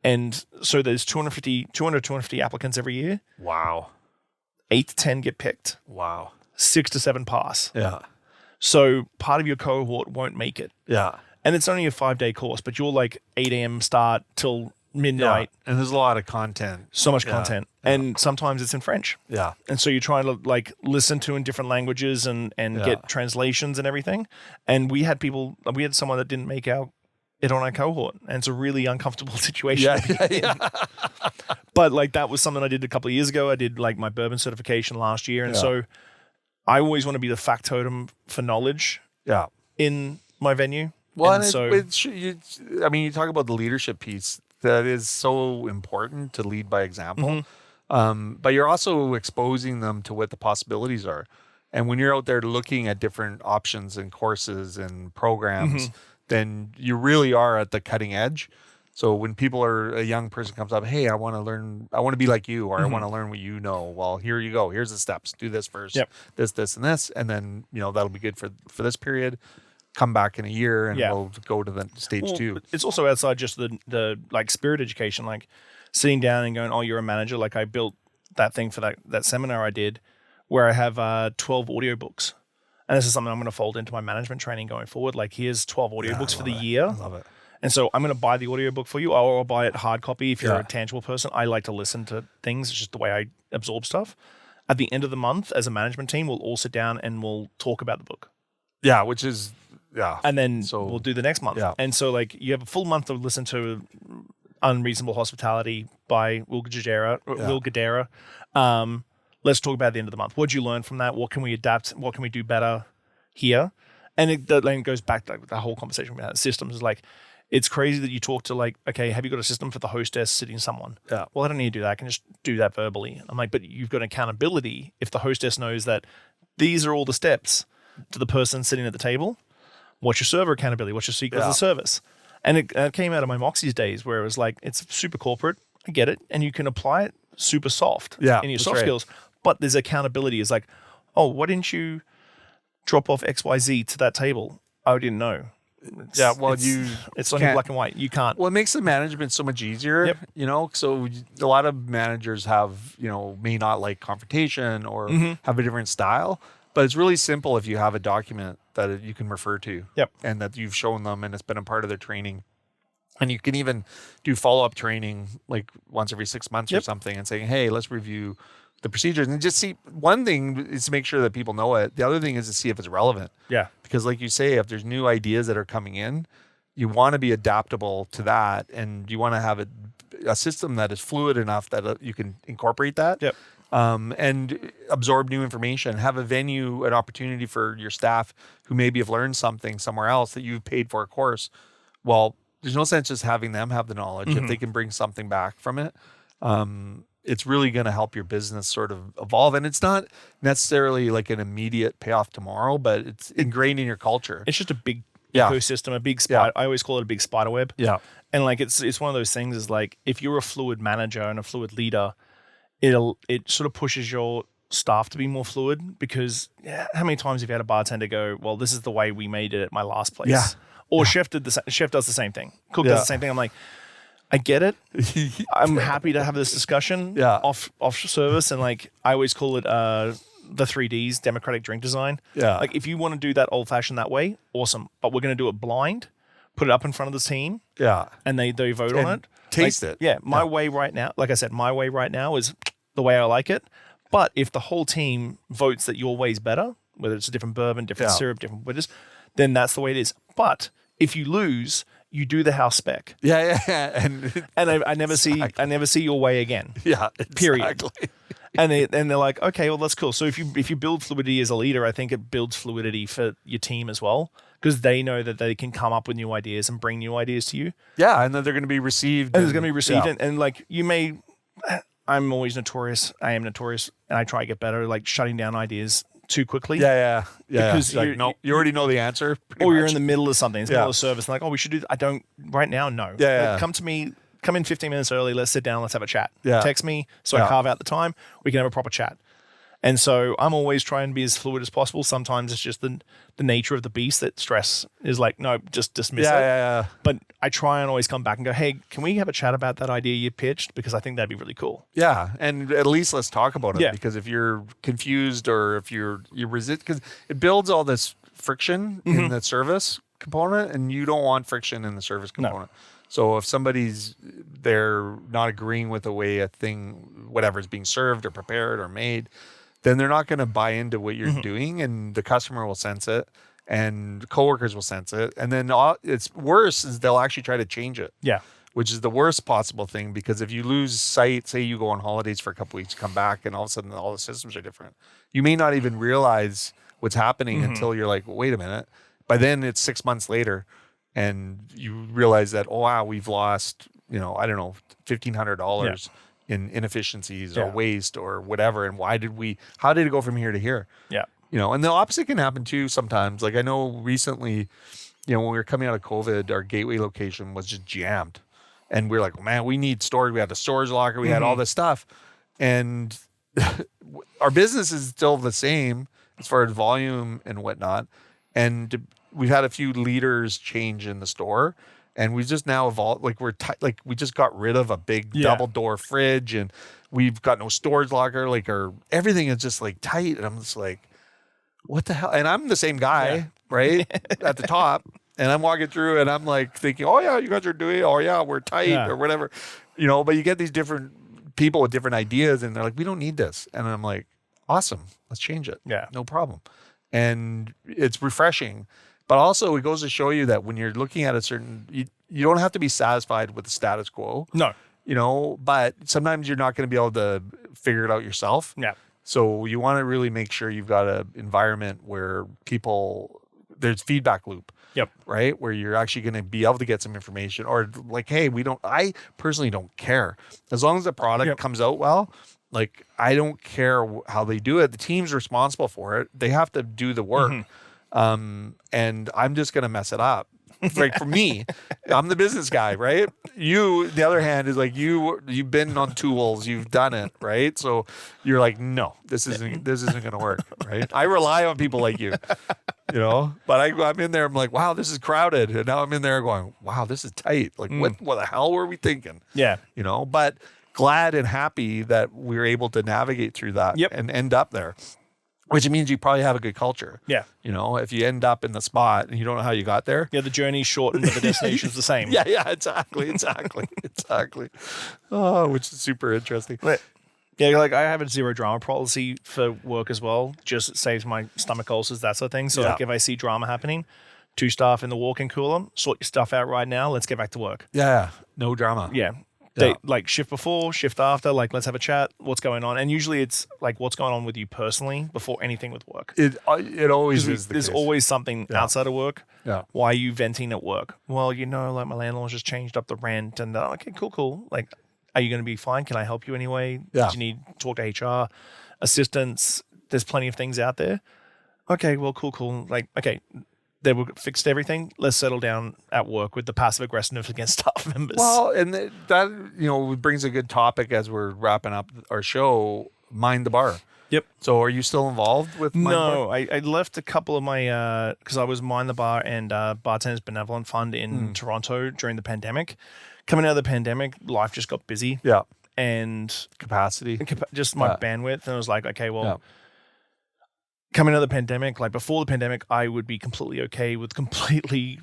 And so there's 250 applicants every year. Wow. 8 to 10 get picked. Wow. 6 to 7 pass. Yeah. So part of your cohort won't make it. Yeah. And it's only a 5-day course, but you're like 8 a.m. start till midnight. And there's a lot of content. So much content. And sometimes it's in French. Yeah. And so you're trying to like listen to in different languages and get translations and everything. And we had someone that didn't make it on our cohort. And it's a really uncomfortable situation. But like that was something I did a couple of years ago. I did like my bourbon certification last year. And so I always want to be the factotum for knowledge in my venue. Well, and you talk about the leadership piece. That is so important, to lead by example. But you're also exposing them to what the possibilities are. And when you're out there looking at different options and courses and programs, then you really are at the cutting edge. So when a young person comes up, hey, I want to be like you, or I want to learn what you know. Well, here you go. Here's the steps. Do this first, this, and this. And then, that'll be good for this period. Come back in a year and we'll go to the stage 2. It's also outside just the like spirit education, like sitting down and going, oh, you're a manager. Like I built that thing for that seminar I did where I have 12 audiobooks. And this is something I'm going to fold into my management training going forward. Like here's 12 audiobooks for the year. I love it. And so I'm going to buy the audiobook for you, or I'll buy it hard copy if you're a tangible person. I like to listen to things. It's just the way I absorb stuff. At the end of the month, as a management team, we'll all sit down and we'll talk about the book. Yeah, which is... And then we'll do the next month. Yeah. And so like you have a full month to listen to Unreasonable Hospitality by Will Guidara. Let's talk about the end of the month. What did you learn from that? What can we adapt? What can we do better here? And it then goes back to like the whole conversation we had. Systems is like, it's crazy that you talk to like, okay, have you got a system for the hostess sitting someone? Yeah. Well, I don't need to do that. I can just do that verbally. I'm like, but you've got accountability if the hostess knows that these are all the steps to the person sitting at the table. What's your server accountability? What's your secrets of service? And it came out of my Moxie's days where it was like, it's super corporate. I get it. And you can apply it super soft in your soft skills. But there's accountability. It's like, oh, why didn't you drop off XYZ to that table? I didn't know. It's only black and white. You can't. Well, it makes the management so much easier, So a lot of managers have, may not like confrontation or have a different style. But it's really simple if you have a document that you can refer to and that you've shown them and it's been a part of their training. And you can even do follow-up training like once every 6 months or something and saying, hey, let's review the procedures. And just see, one thing is to make sure that people know it. The other thing is to see if it's relevant. Yeah. Because like you say, if there's new ideas that are coming in, you want to be adaptable to that. And you want to have a system that is fluid enough that you can incorporate that. Yep. And absorb new information, have a venue, an opportunity for your staff who maybe have learned something somewhere else that you've paid for a course. Well, there's no sense just having them have the knowledge. If they can bring something back from it, it's really going to help your business sort of evolve. And it's not necessarily like an immediate payoff tomorrow, but it's ingrained in your culture. It's just a big ecosystem, a big spider. I always call it a big spider web. Yeah. And like it's one of those things is like if you're a fluid manager and a fluid leader, it sort of pushes your staff to be more fluid because how many times have you had a bartender go, well, this is the way we made it at my last place. Yeah. Or chef does the same thing. Cook does the same thing. I'm like, I get it. I'm happy to have this discussion off service. And like, I always call it the 3Ds, democratic drink design. Yeah. Like if you want to do that old fashioned that way, awesome. But we're going to do it blind, put it up in front of the team. Yeah. And they vote on it. Taste it. Yeah. My way right now, like I said, my way right now is the way I like it. But if the whole team votes that your way's better, whether it's a different bourbon, different syrup, different bitters, then that's the way it is. But if you lose, you do the house spec. Yeah. And I never see your way again. Yeah. Period. Exactly. And they're like, okay, well that's cool. So if you build fluidity as a leader, I think it builds fluidity for your team as well because they know that they can come up with new ideas and bring new ideas to you. Yeah, and then they're going to be received. And it's going to be received, and like you may. I'm always notorious. I am notorious, and I try to get better, like shutting down ideas too quickly. Yeah. Because like, no, you already know the answer. Or you're in the middle of something. It's the middle of service. And like, oh, we should do. I don't right now. No. Yeah. Like, come to me. Come in 15 minutes early. Let's sit down. Let's have a chat. Yeah. Text me so I carve out the time. We can have a proper chat. And so I'm always trying to be as fluid as possible. Sometimes it's just the nature of the beast that stress is like, no, just dismiss it. Yeah. But I try and always come back and go, hey, can we have a chat about that idea you pitched? Because I think that'd be really cool. Yeah, and at least let's talk about it. Yeah. Because if you're confused or if you resist, because it builds all this friction in the service component, and you don't want friction in the service component. No. So if they're not agreeing with the way a thing, whatever is being served or prepared or made, then they're not going to buy into what you're doing, and the customer will sense it, and coworkers will sense it, and then it's worse is they'll actually try to change it. Yeah, which is the worst possible thing because if you lose sight, say you go on holidays for a couple weeks, come back, and all of a sudden all the systems are different, you may not even realize what's happening until you're like, well, wait a minute. By then it's 6 months later, and you realize that, oh wow, we've lost, I don't know, $1,500 in inefficiencies or waste or whatever. And how did it go from here to here? Yeah. And the opposite can happen too sometimes. Like I know recently, when we were coming out of COVID, our gateway location was just jammed. And we were like, man, we need storage. We had a storage locker. We had all this stuff. And our business is still the same as far as volume and whatnot. And we've had a few leaders change in the store. And we just now evolved, like we just got rid of a big double door fridge, and we've got no storage locker, everything is just like tight. And I'm just like, what the hell? And I'm the same guy, right? At the top. And I'm walking through and I'm like thinking, oh yeah, you guys are doing, oh yeah, we're tight or whatever, but you get these different people with different ideas and they're like, we don't need this. And I'm like, awesome, let's change it. Yeah. No problem. And it's refreshing. But also, it goes to show you that when you're looking at you don't have to be satisfied with the status quo. No. But sometimes you're not going to be able to figure it out yourself. Yeah. So you want to really make sure you've got an environment where there's feedback loop. Yep. Right? Where you're actually going to be able to get some information or like, hey, I personally don't care. As long as the product comes out well, like I don't care how they do it. The team's responsible for it. They have to do the work. And I'm just going to mess it up. Like for me, I'm the business guy, right? You, the other hand, is like you've been on tools, you've done it, right? So you're like, no, this isn't going to work, right? I rely on people like you, But I'm in there, I'm like, wow, this is crowded, and now I'm in there going, wow, this is tight. Like, what the hell were we thinking? Yeah, But glad and happy that we were able to navigate through that and end up there. Which means you probably have a good culture. Yeah. If you end up in the spot and you don't know how you got there. Yeah, the journey's shortened, but the destination's the same. Yeah, exactly. Oh, which is super interesting. But, yeah, like I have a zero drama policy for work as well. Just saves my stomach ulcers, that sort of thing. So like if I see drama happening, 2 staff in the walk-in cooler, sort your stuff out right now. Let's get back to work. Yeah, no drama. Yeah. They like shift before, shift after, like let's have a chat. What's going on? And usually it's like what's going on with you personally before anything with work. It always is. There's always something outside of work. Yeah. Why are you venting at work? Well, like my landlord just changed up the rent, and okay, cool. Like, are you going to be fine? Can I help you anyway? Yeah. Do you need to talk to HR, assistants? There's plenty of things out there. Okay, well, cool. Like, okay, they fixed everything. Let's settle down at work with the passive aggressiveness against staff members. Well, and that brings a good topic as we're wrapping up our show. Mind the Bar. Yep. So, are you still involved with Mind the Bar? No, I left a couple of my because I was Mind the Bar and Bartenders Benevolent Fund in Toronto during the pandemic. Coming out of the pandemic, life just got busy. Yeah. And Capacity. Just my bandwidth. And I was like, okay, well, coming out of the pandemic, like before the pandemic, I would be completely okay with completely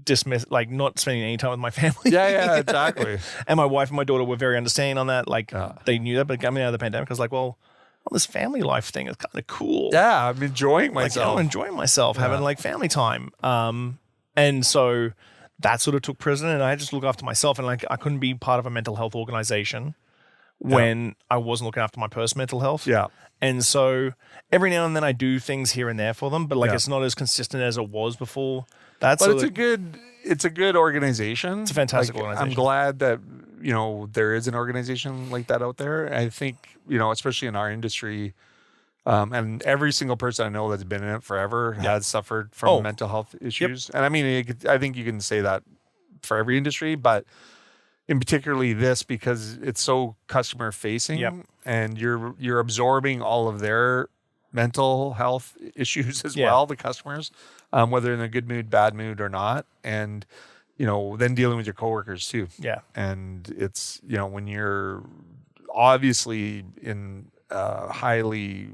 not spending any time with my family. Yeah, exactly. And my wife and my daughter were very understanding on that. Like they knew that, but coming out of the pandemic, I was like, well, this family life thing is kind of cool. Yeah, I'm enjoying myself. I'm enjoying myself, having like family time. And so that sort of took precedent, and I had to look after myself, and like I couldn't be part of a mental health organization when I wasn't looking after my personal mental health. Yeah. And so every now and then I do things here and there for them, but like it's not as consistent as it was before. But it's a good organization. It's a fantastic organization. I'm glad that there is an organization like that out there. I think especially in our industry, and every single person I know that's been in it forever has suffered from mental health issues. And I mean, I think you can say that for every industry, but in particularly this, because it's so customer facing and you're absorbing all of their mental health issues as well, the customers, whether in a good mood, bad mood or not. And, then dealing with your coworkers too. Yeah. And it's, when you're obviously in a highly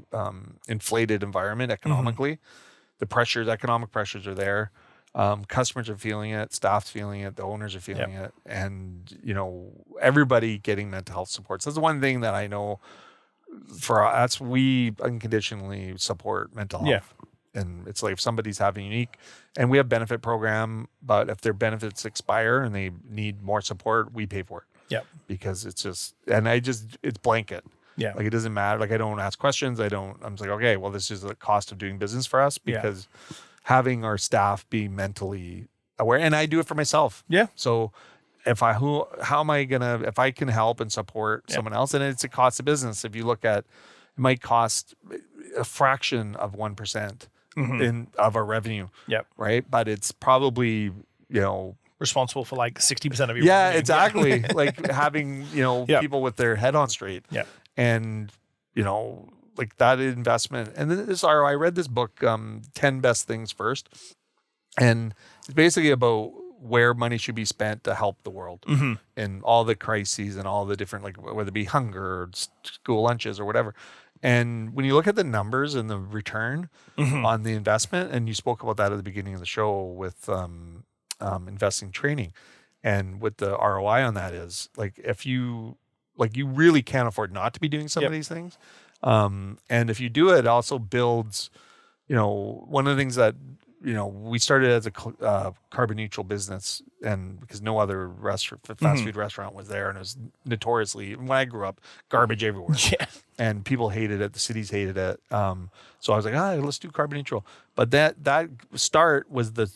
inflated environment economically, the economic pressures are there. Customers are feeling it, staff's feeling it, the owners are feeling it, and everybody getting mental health support. So that's the one thing that I know for us, we unconditionally support mental health. And it's like if somebody's having unique, and we have benefit program, but if their benefits expire and they need more support, we pay for it. Yeah, because it's blanket. Yeah, like it doesn't matter. Like I don't ask questions. I'm just like, okay, well, this is the cost of doing business for us because. Having our staff be mentally aware, and I do it for myself. Yeah. So if I can help and support someone else, and it's a cost of business. If you look at, it might cost a fraction of 1% of our revenue. Yep. Right. But it's probably, responsible for like 60% of your revenue. Exactly. Like having, people with their head on straight. Yeah. And, like that investment. And then I read this book, 10 Best Things First. And it's basically about where money should be spent to help the world and all the crises and all the different, like whether it be hunger or school lunches or whatever. And when you look at the numbers and the return on the investment, and you spoke about that at the beginning of the show with investing training, and what the ROI on that is, like if you really can't afford not to be doing some of these things. And if you do it, also builds, one of the things that, we started as a carbon neutral business, and because no other fast food restaurant was there, and it was notoriously, when I grew up, garbage everywhere. Yeah. And people hated it. The cities hated it. So I was like, let's do carbon neutral. But that start was the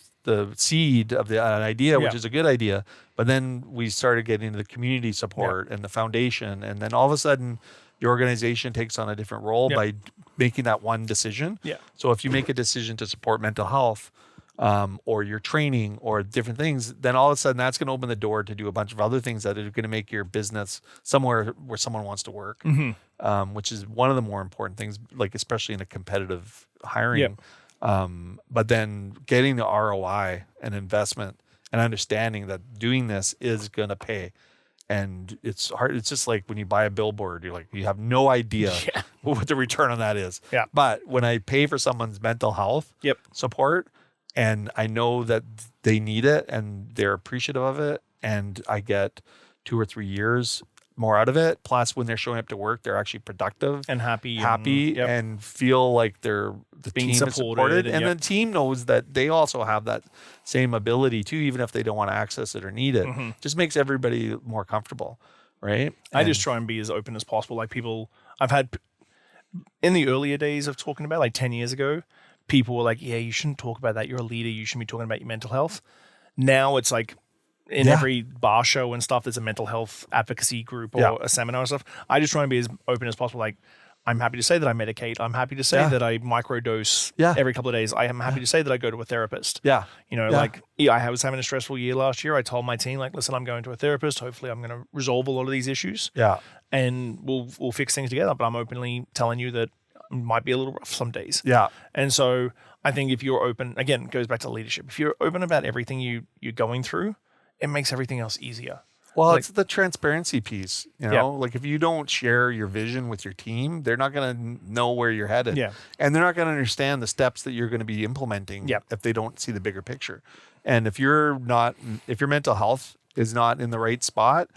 seed of the idea, which is a good idea. But then we started getting into the community support and the foundation. And then all of a sudden, your organization takes on a different role by making that one decision. Yeah. So if you make a decision to support mental health, or your training or different things, then all of a sudden that's going to open the door to do a bunch of other things that are going to make your business somewhere where someone wants to work, which is one of the more important things, like especially in a competitive hiring. But then getting the ROI and investment and understanding that doing this is going to pay. And it's hard. It's just like when you buy a billboard, you have no idea what the return on that is. Yeah. But when I pay for someone's mental health support, and I know that they need it and they're appreciative of it, and I get 2 or 3 years more out of it. Plus, when they're showing up to work, they're actually productive and happy and feel like the being team is supported. And the team knows that they also have that same ability too, even if they don't want to access it or need it. Just makes everybody more comfortable, right? I just try and be as open as possible. Like people, I've had in the earlier days of talking about, like 10 years ago, people were like, yeah, you shouldn't talk about that. You're a leader. You shouldn't be talking about your mental health. Now it's like, in every bar show and stuff, there's a mental health advocacy group or a seminar and stuff. I just try and be as open as possible. Like, I'm happy to say that I medicate. I'm happy to say that I microdose every couple of days. I am happy to say that I go to a therapist. Yeah. You know, like I was having a stressful year last year. I told my team, like, listen, I'm going to a therapist. Hopefully I'm going to resolve a lot of these issues. Yeah. And we'll fix things together. But I'm openly telling you that it might be a little rough some days. Yeah. And so I think if you're open, again, it goes back to leadership. If you're open about everything you're going through, it makes everything else easier. Well, Like- it's the transparency piece, you know, like if you don't share your vision with your team, they're not going to know where you're headed. Yeah. And they're not going to understand the steps that you're going to be implementing if they don't see the bigger picture. And if your mental health is not in the right spot,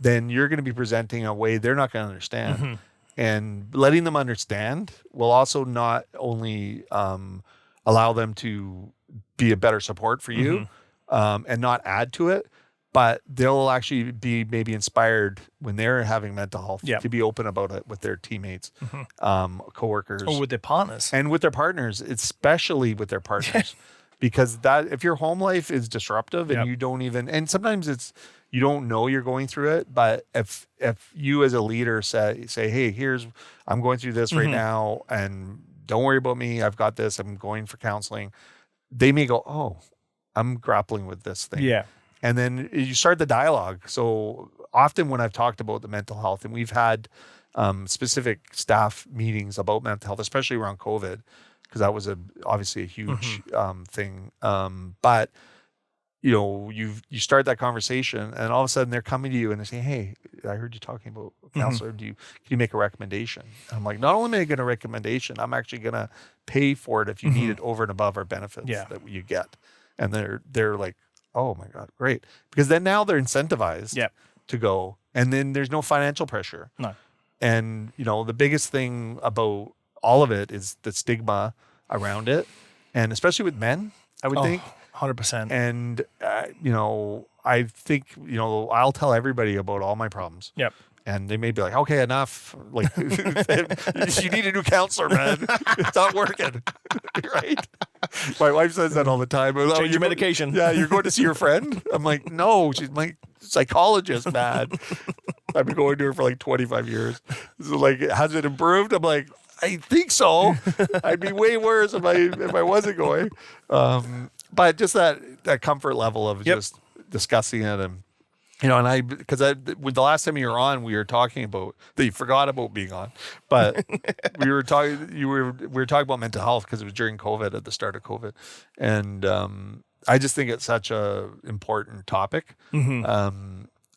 then you're going to be presenting a way they're not going to understand. Mm-hmm. And letting them understand will also not only allow them to be a better support for you and not add to it, but they'll actually be maybe inspired when they're having mental health to be open about it with their teammates, coworkers, or with their partners. and with their partners, especially with their partners, because that if your home life is disruptive and you don't even, and sometimes it's you don't know you're going through it, but if you as a leader say, hey, I'm going through this right now, and don't worry about me, I've got this, I'm going for counseling, they may go, oh, I'm grappling with this thing. Yeah. And then you start the dialogue. So often when I've talked about the mental health, and we've had specific staff meetings about mental health, especially around COVID, because that was obviously a huge thing. But you know, you start that conversation, and all of a sudden they're coming to you and they're saying, "Hey, I heard you talking about a counselor. Can you make a recommendation?" And I'm like, not only am I making a recommendation, I'm actually going to pay for it if you need it over and above our benefits that you get. And they're like, oh my God, great. Because then now they're incentivized to go, and then there's no financial pressure. No. And, you know, the biggest thing about all of it is the stigma around it. And especially with men, I would think. 100%. And, you know, I think, you know, I'll tell everybody about all my problems. Yep. And they may be like, okay, enough. Like, you need a new counselor, man. It's not working. Right? My wife says that all the time. Change your medication. Yeah, you're going to see your friend? I'm like, no, she's my psychologist, man. I've been going to her for like 25 years. So like, has it improved? I'm like, I think so. I'd be way worse if I wasn't going. But just that comfort level of just discussing it, and you know, and because with the last time you were on, we were talking about that you forgot about being on, but we were talking about mental health because it was during COVID, at the start of COVID, and I just think it's such a important topic.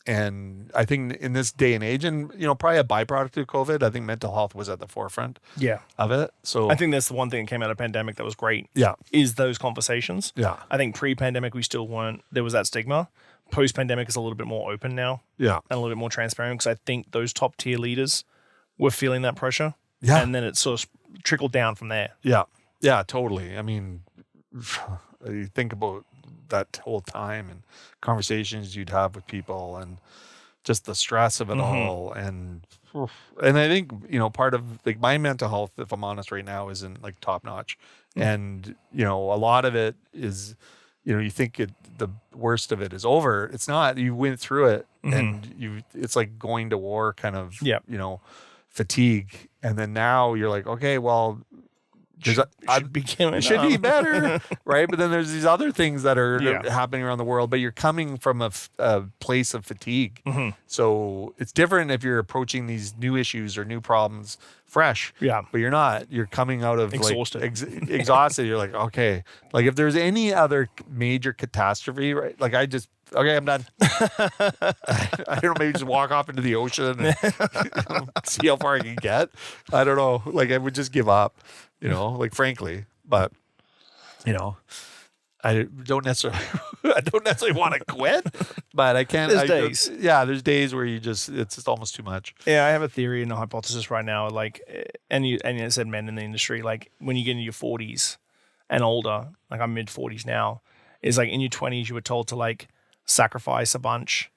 And I think in this day and age, and you know, probably a byproduct of COVID, I think mental health was at the forefront of it. So I think that's the one thing that came out of pandemic that was great. Yeah. Is those conversations. Yeah. I think pre-pandemic we still weren't, there was that stigma. Post-pandemic is a little bit more open now. Yeah. And a little bit more transparent, because I think those top tier leaders were feeling that pressure. Yeah. And then it sort of trickled down from there. Yeah. Yeah, totally. I mean, you think about that whole time and conversations you'd have with people and just the stress of it all. And I think, you know, part of like my mental health, if I'm honest right now, isn't like top notch. And, you know, a lot of it is, you know, you think the worst of it is over. It's not. You went through it and it's like going to war kind of, you know, fatigue. And then now you're like, okay, well, it should be better, right? But then there's these other things that are happening around the world, but you're coming from a place of fatigue. So it's different if you're approaching these new issues or new problems fresh. Yeah. But you're not. You're coming out of exhausted. Like, exhausted. You're like, okay. Like if there's any other major catastrophe, right? Like okay, I'm done. I don't know, maybe just walk off into the ocean and see how far I can get. I don't know. Like I would just give up. You know, like frankly, but you know, I don't necessarily want to quit, but I can't. There's days. There's days where it's just almost too much. Yeah, I have a theory and a hypothesis right now. Like, and you said men in the industry, like when you get into your 40s and older, like I'm mid 40s now, is like in your 20s you were told to like sacrifice a bunch.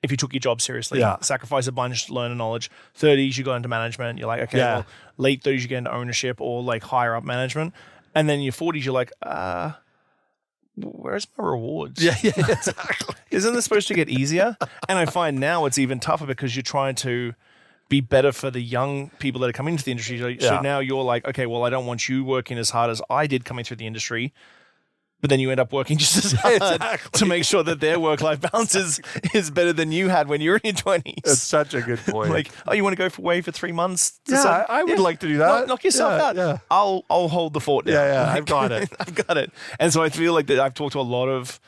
If you took your job seriously, sacrifice a bunch, learn a knowledge. 30s, you got into management. You're like, okay, well, late 30s, you get into ownership or like higher up management. And then your 40s, you're like, where's my rewards? Yeah, exactly. Isn't this supposed to get easier? And I find now it's even tougher because you're trying to be better for the young people that are coming into the industry. So now you're like, okay, well, I don't want you working as hard as I did coming through the industry. But then you end up working just as hard to make sure that their work-life balance is better than you had when you were in your 20s. That's such a good point. Like, oh, you want to go away for 3 months? I would like to do that. Knock yourself out. Yeah. I'll hold the fort down. Yeah, Like, I've got it. I've got it. And so I feel like that I've talked to a lot of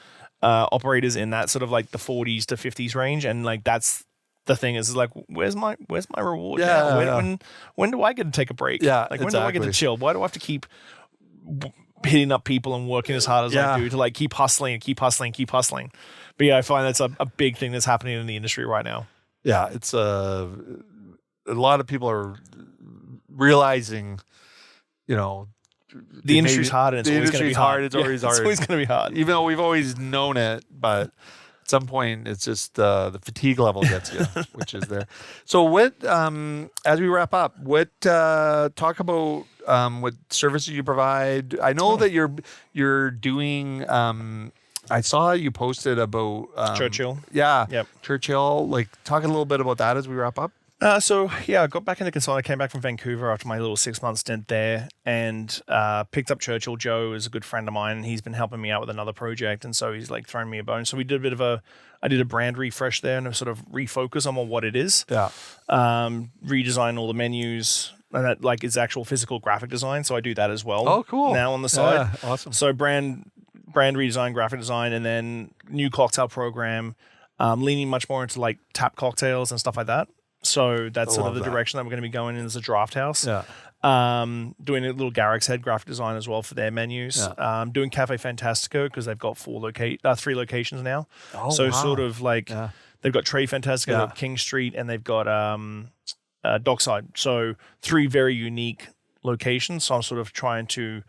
operators in that sort of like the 40s to 50s range, and like that's the thing is like, where's my reward? Now? When do I get to take a break? Yeah, like when do I get to chill? Why do I have to keep hitting up people and working as hard as I do to like keep hustling and keep hustling? But yeah, I find that's a big thing that's happening in the industry right now. Yeah, it's a lot of people are realizing, the industry's hard and it's always going to be hard. It's always hard. It's always going to be hard. Even though we've always known it, but at some point it's just the fatigue level gets you, which is there. So what, as we wrap up, talk about what services you provide. I know that you're doing, I saw you posted about Churchill. Yeah. Yep. Churchill. Like, talk a little bit about that as we wrap up. So yeah, I got back into consulting. I came back from Vancouver after my little 6-month stint there, and picked up Churchill. Joe is a good friend of mine, and he's been helping me out with another project, and so he's like thrown me a bone. So we did I did a brand refresh there and a sort of refocus on what it is. Yeah. Redesign all the menus, and that like is actual physical graphic design. So I do that as well. Oh, cool. Now on the side. Yeah, awesome. So brand redesign, graphic design, and then new cocktail program, leaning much more into like tap cocktails and stuff like that. So that's sort of the direction that we're going to be going in as a draft house. Yeah. Doing a little Garrick's Head graphic design as well for their menus. Yeah. Doing Cafe Fantastico because they've got 3 locations now. Oh, so wow. sort of like they've got Trade Fantastico, they've got King Street, and they've got Dockside. So 3 very unique locations. So I'm sort of trying to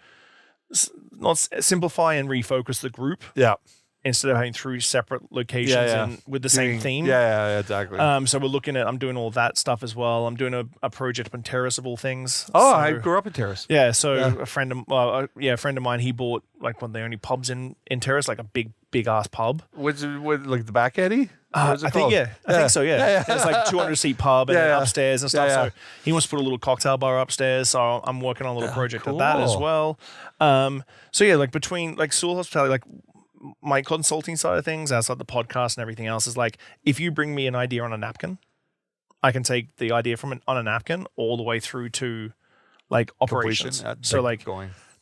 not simplify and refocus the group. Yeah. Instead of having 3 separate locations and with the same theme. Yeah, exactly. So I'm doing all that stuff as well. I'm doing a project up in Terrace of all things. Oh, so, I grew up in Terrace. Yeah, so a friend of mine, he bought like one of the only pubs in Terrace, like a big ass pub. What's like the back Eddie? I think so. Yeah. It's like 200-seat pub and then upstairs and stuff. So he wants to put a little cocktail bar upstairs. So I'm working on a little project of that as well. So yeah, like between like Soole Hospitality, like my consulting side of things outside the podcast and everything else is like, if you bring me an idea on a napkin, I can take the idea on a napkin all the way through to like operations. So like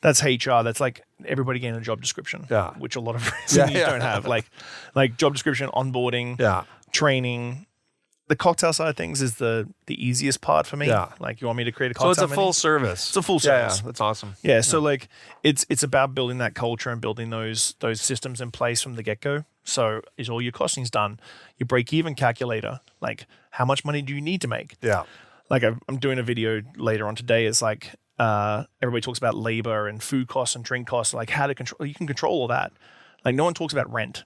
that's HR. That's like everybody getting a job description, which a lot of resumes don't have. Like job description, onboarding, training. The cocktail side of things is the easiest part for me. Yeah. Like, you want me to create a cocktail So it's a full service. It's a full service. Yeah, that's awesome. Yeah. So like it's about building that culture and building those systems in place from the get-go. So is all your costings done? Your break-even calculator, like how much money do you need to make? Yeah. Like I'm doing a video later on today. It's like everybody talks about labor and food costs and drink costs, like how to control. You can control all that. Like no one talks about rent.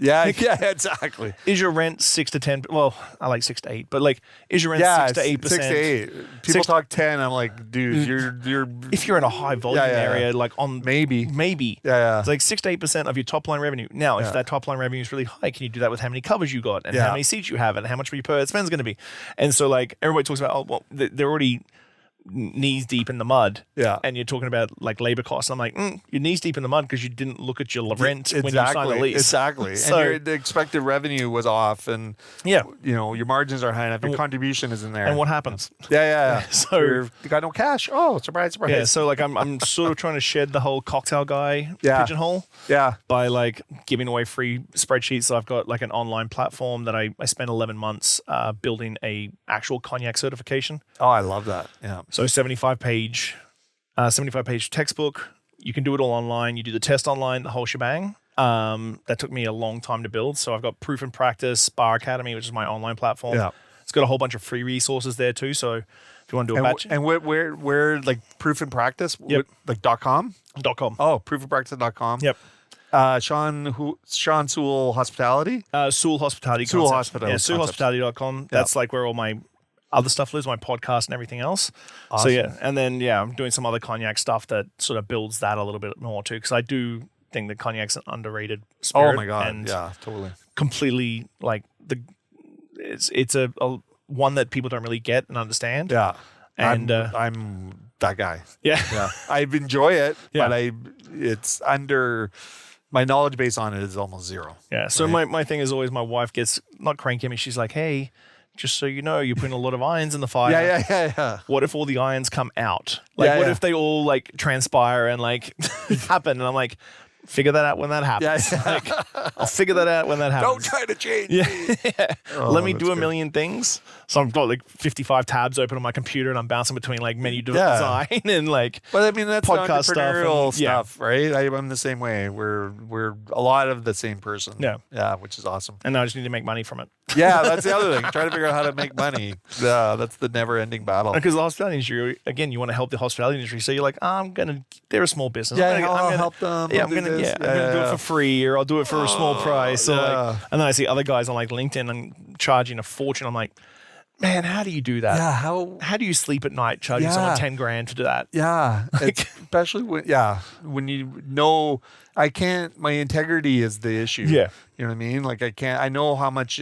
Yeah, exactly. Is your rent 6 to 10? Well, I like 6 to 8, but like, is your rent 6 to 8%? 6 to 8. People talk 10. I'm like, dude, you're. If you're in a high volume area, like on maybe, yeah, it's like 6 to 8% of your top line revenue. Now, if that top line revenue is really high, can you do that with how many covers you got and how many seats you have and how much your per spend is going to be? And so, like, everybody talks about, oh, well, they're already knees deep in the mud, and you're talking about like labor costs. I'm like, you're knees deep in the mud because you didn't look at your rent when you signed the lease. Exactly. So the expected revenue was off, and your margins are high enough. Your contribution isn't there. And what happens? Yeah. So you got no cash. Oh, surprise! Yeah. So like, I'm sort of trying to shed the whole cocktail guy pigeonhole. Yeah. By like giving away free spreadsheets. So I've got like an online platform that I spent 11 months building a actual cognac certification. Oh, I love that. Yeah. So 75-page textbook. You can do it all online. You do the test online, the whole shebang. That took me a long time to build. So I've got Proof and Practice, Bar Academy, which is my online platform. Yeah. It's got a whole bunch of free resources there too. So if you want to do a batch. And where like Proof and Practice? Yep. Like .com? .com. Oh, proofandpractice.com. Yep. Shawn Soole Hospitality? Soole Hospitality Concepts. Soole Hospitality. Yeah, SooleHospitality.com. That's like where all my other stuff lives, my podcast and everything else. Awesome. So and then I'm doing some other cognac stuff that sort of builds that a little bit more too, because I do think that cognac's an underrated spirit. Oh my god, and yeah, totally. Completely like it's a one that people don't really get and understand. Yeah. And I'm that guy. Yeah. Yeah. I enjoy it, Yeah. but it's under my knowledge base on it is almost zero. Yeah. So my thing is always my wife gets not cranky at me. She's like, hey, just so you know, you're putting a lot of irons in the fire. Yeah. What if all the irons come out? Like, what if they all like transpire and like happen? And I'm like, figure that out when that happens. Yeah. Like, I'll figure that out when that happens. Don't try to change Yeah. me. Oh, Let me that's do a good. million things. So I've got like 55 tabs open on my computer and I'm bouncing between like menu design and like But I mean, that's podcast stuff entrepreneurial and- stuff, right? I'm the same way. We're a lot of the same person. Yeah. Which is awesome. and now I just need to make money from it. Yeah, that's the other thing. Try to figure out how to make money. Yeah, that's the never-ending battle. Because the hospitality industry, again, you want to help the hospitality industry. So you're like, they're a small business. Yeah, I'm I'll gonna help them. Yeah, I'll I'm do gonna this. I'm gonna do it for free, or I'll do it for a small price. So like, and then I see other guys on like LinkedIn and charging a fortune. I'm like, man, how do you do that? Yeah, How do you sleep at night charging someone 10 grand to do that? Yeah, especially when you know I can't. My integrity is the issue. Yeah. You know what I mean? Like I can't. I know how much.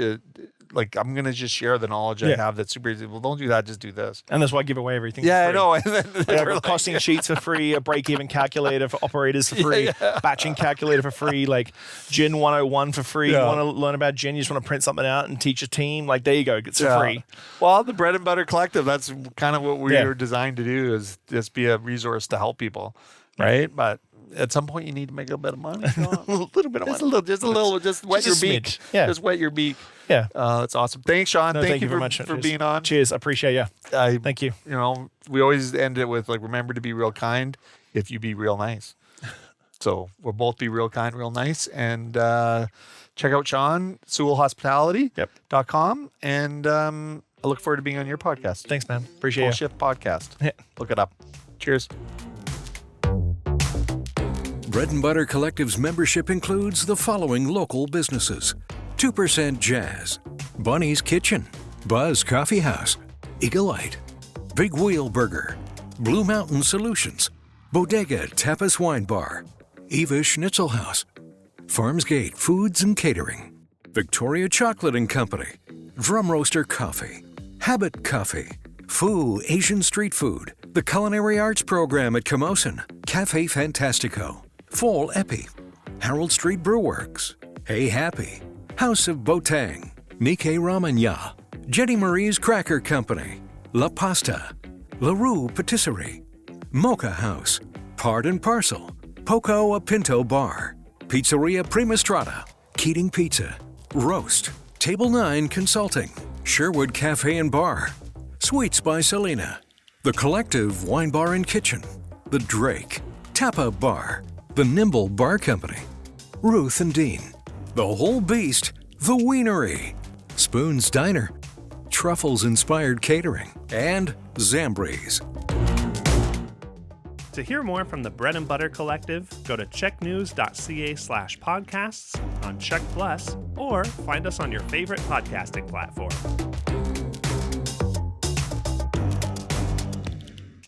Like I'm gonna just share the knowledge I have that's super easy. Well, don't do that. Just do this. And that's why I give away everything. Yeah, for I free. know. And then they're like, Costing sheets for free, a break-even calculator for operators for free, batching calculator for free, like Gin 101 for free. You want to learn about Gin, you just want to print something out and teach a team. Like, there you go. It's for free. Well, the Bread and Butter Collective, that's kind of what we were designed to do, is just be a resource to help people, right? But at some point, you need to make a bit of money. A little bit of money. Just wet your Just a beak. smidge. Yeah. Just wet your beak. Yeah. That's awesome. Thanks, Shawn. No, thank you very for, much for Cheers. being on. Cheers. I appreciate you. Thank you. You know, we always end it with like, remember to be real kind if you be real nice. So we'll both be real kind, real nice. And check out Shawn, Soole Hospitality .com. And I look forward to being on your podcast. Thanks, man. Appreciate Full it. Shift Podcast. Yeah. Look it up. Cheers. Bread and Butter Collective's membership includes the following local businesses: 2% Jazz, Bunny's Kitchen, Buzz Coffee House, Eagle-Ite, Big Wheel Burger, Blue Mountain Solutions, Bodega Tapas Wine Bar, Eva Schnitzel House, Farmsgate Foods and Catering, Victoria Chocolate and Company, Drum Roaster Coffee, Habit Coffee, Foo Asian Street Food, the Culinary Arts Program at Camosun, Cafe Fantastico, Fall Epi, Harold Street Brewworks, Hey Happy, House of Botang, Nikkei Ramen Ya, Jenny Marie's Cracker Company, La Pasta, La Rue Patisserie, Mocha House, Part and Parcel, Poco a Pinto Bar, Pizzeria Prima Strada, Keating Pizza, Roast, Table 9 Consulting, Sherwood Cafe and Bar, Sweets by Selena, The Collective Wine Bar and Kitchen, The Drake, Tapa Bar, The Nimble Bar Company, Ruth and Dean, The Whole Beast, The Wienery, Spoon's Diner, Truffles-Inspired Catering, and Zambries. To hear more from the Bread and Butter Collective, go to checknews.ca/podcasts on Check Plus, or find us on your favorite podcasting platform.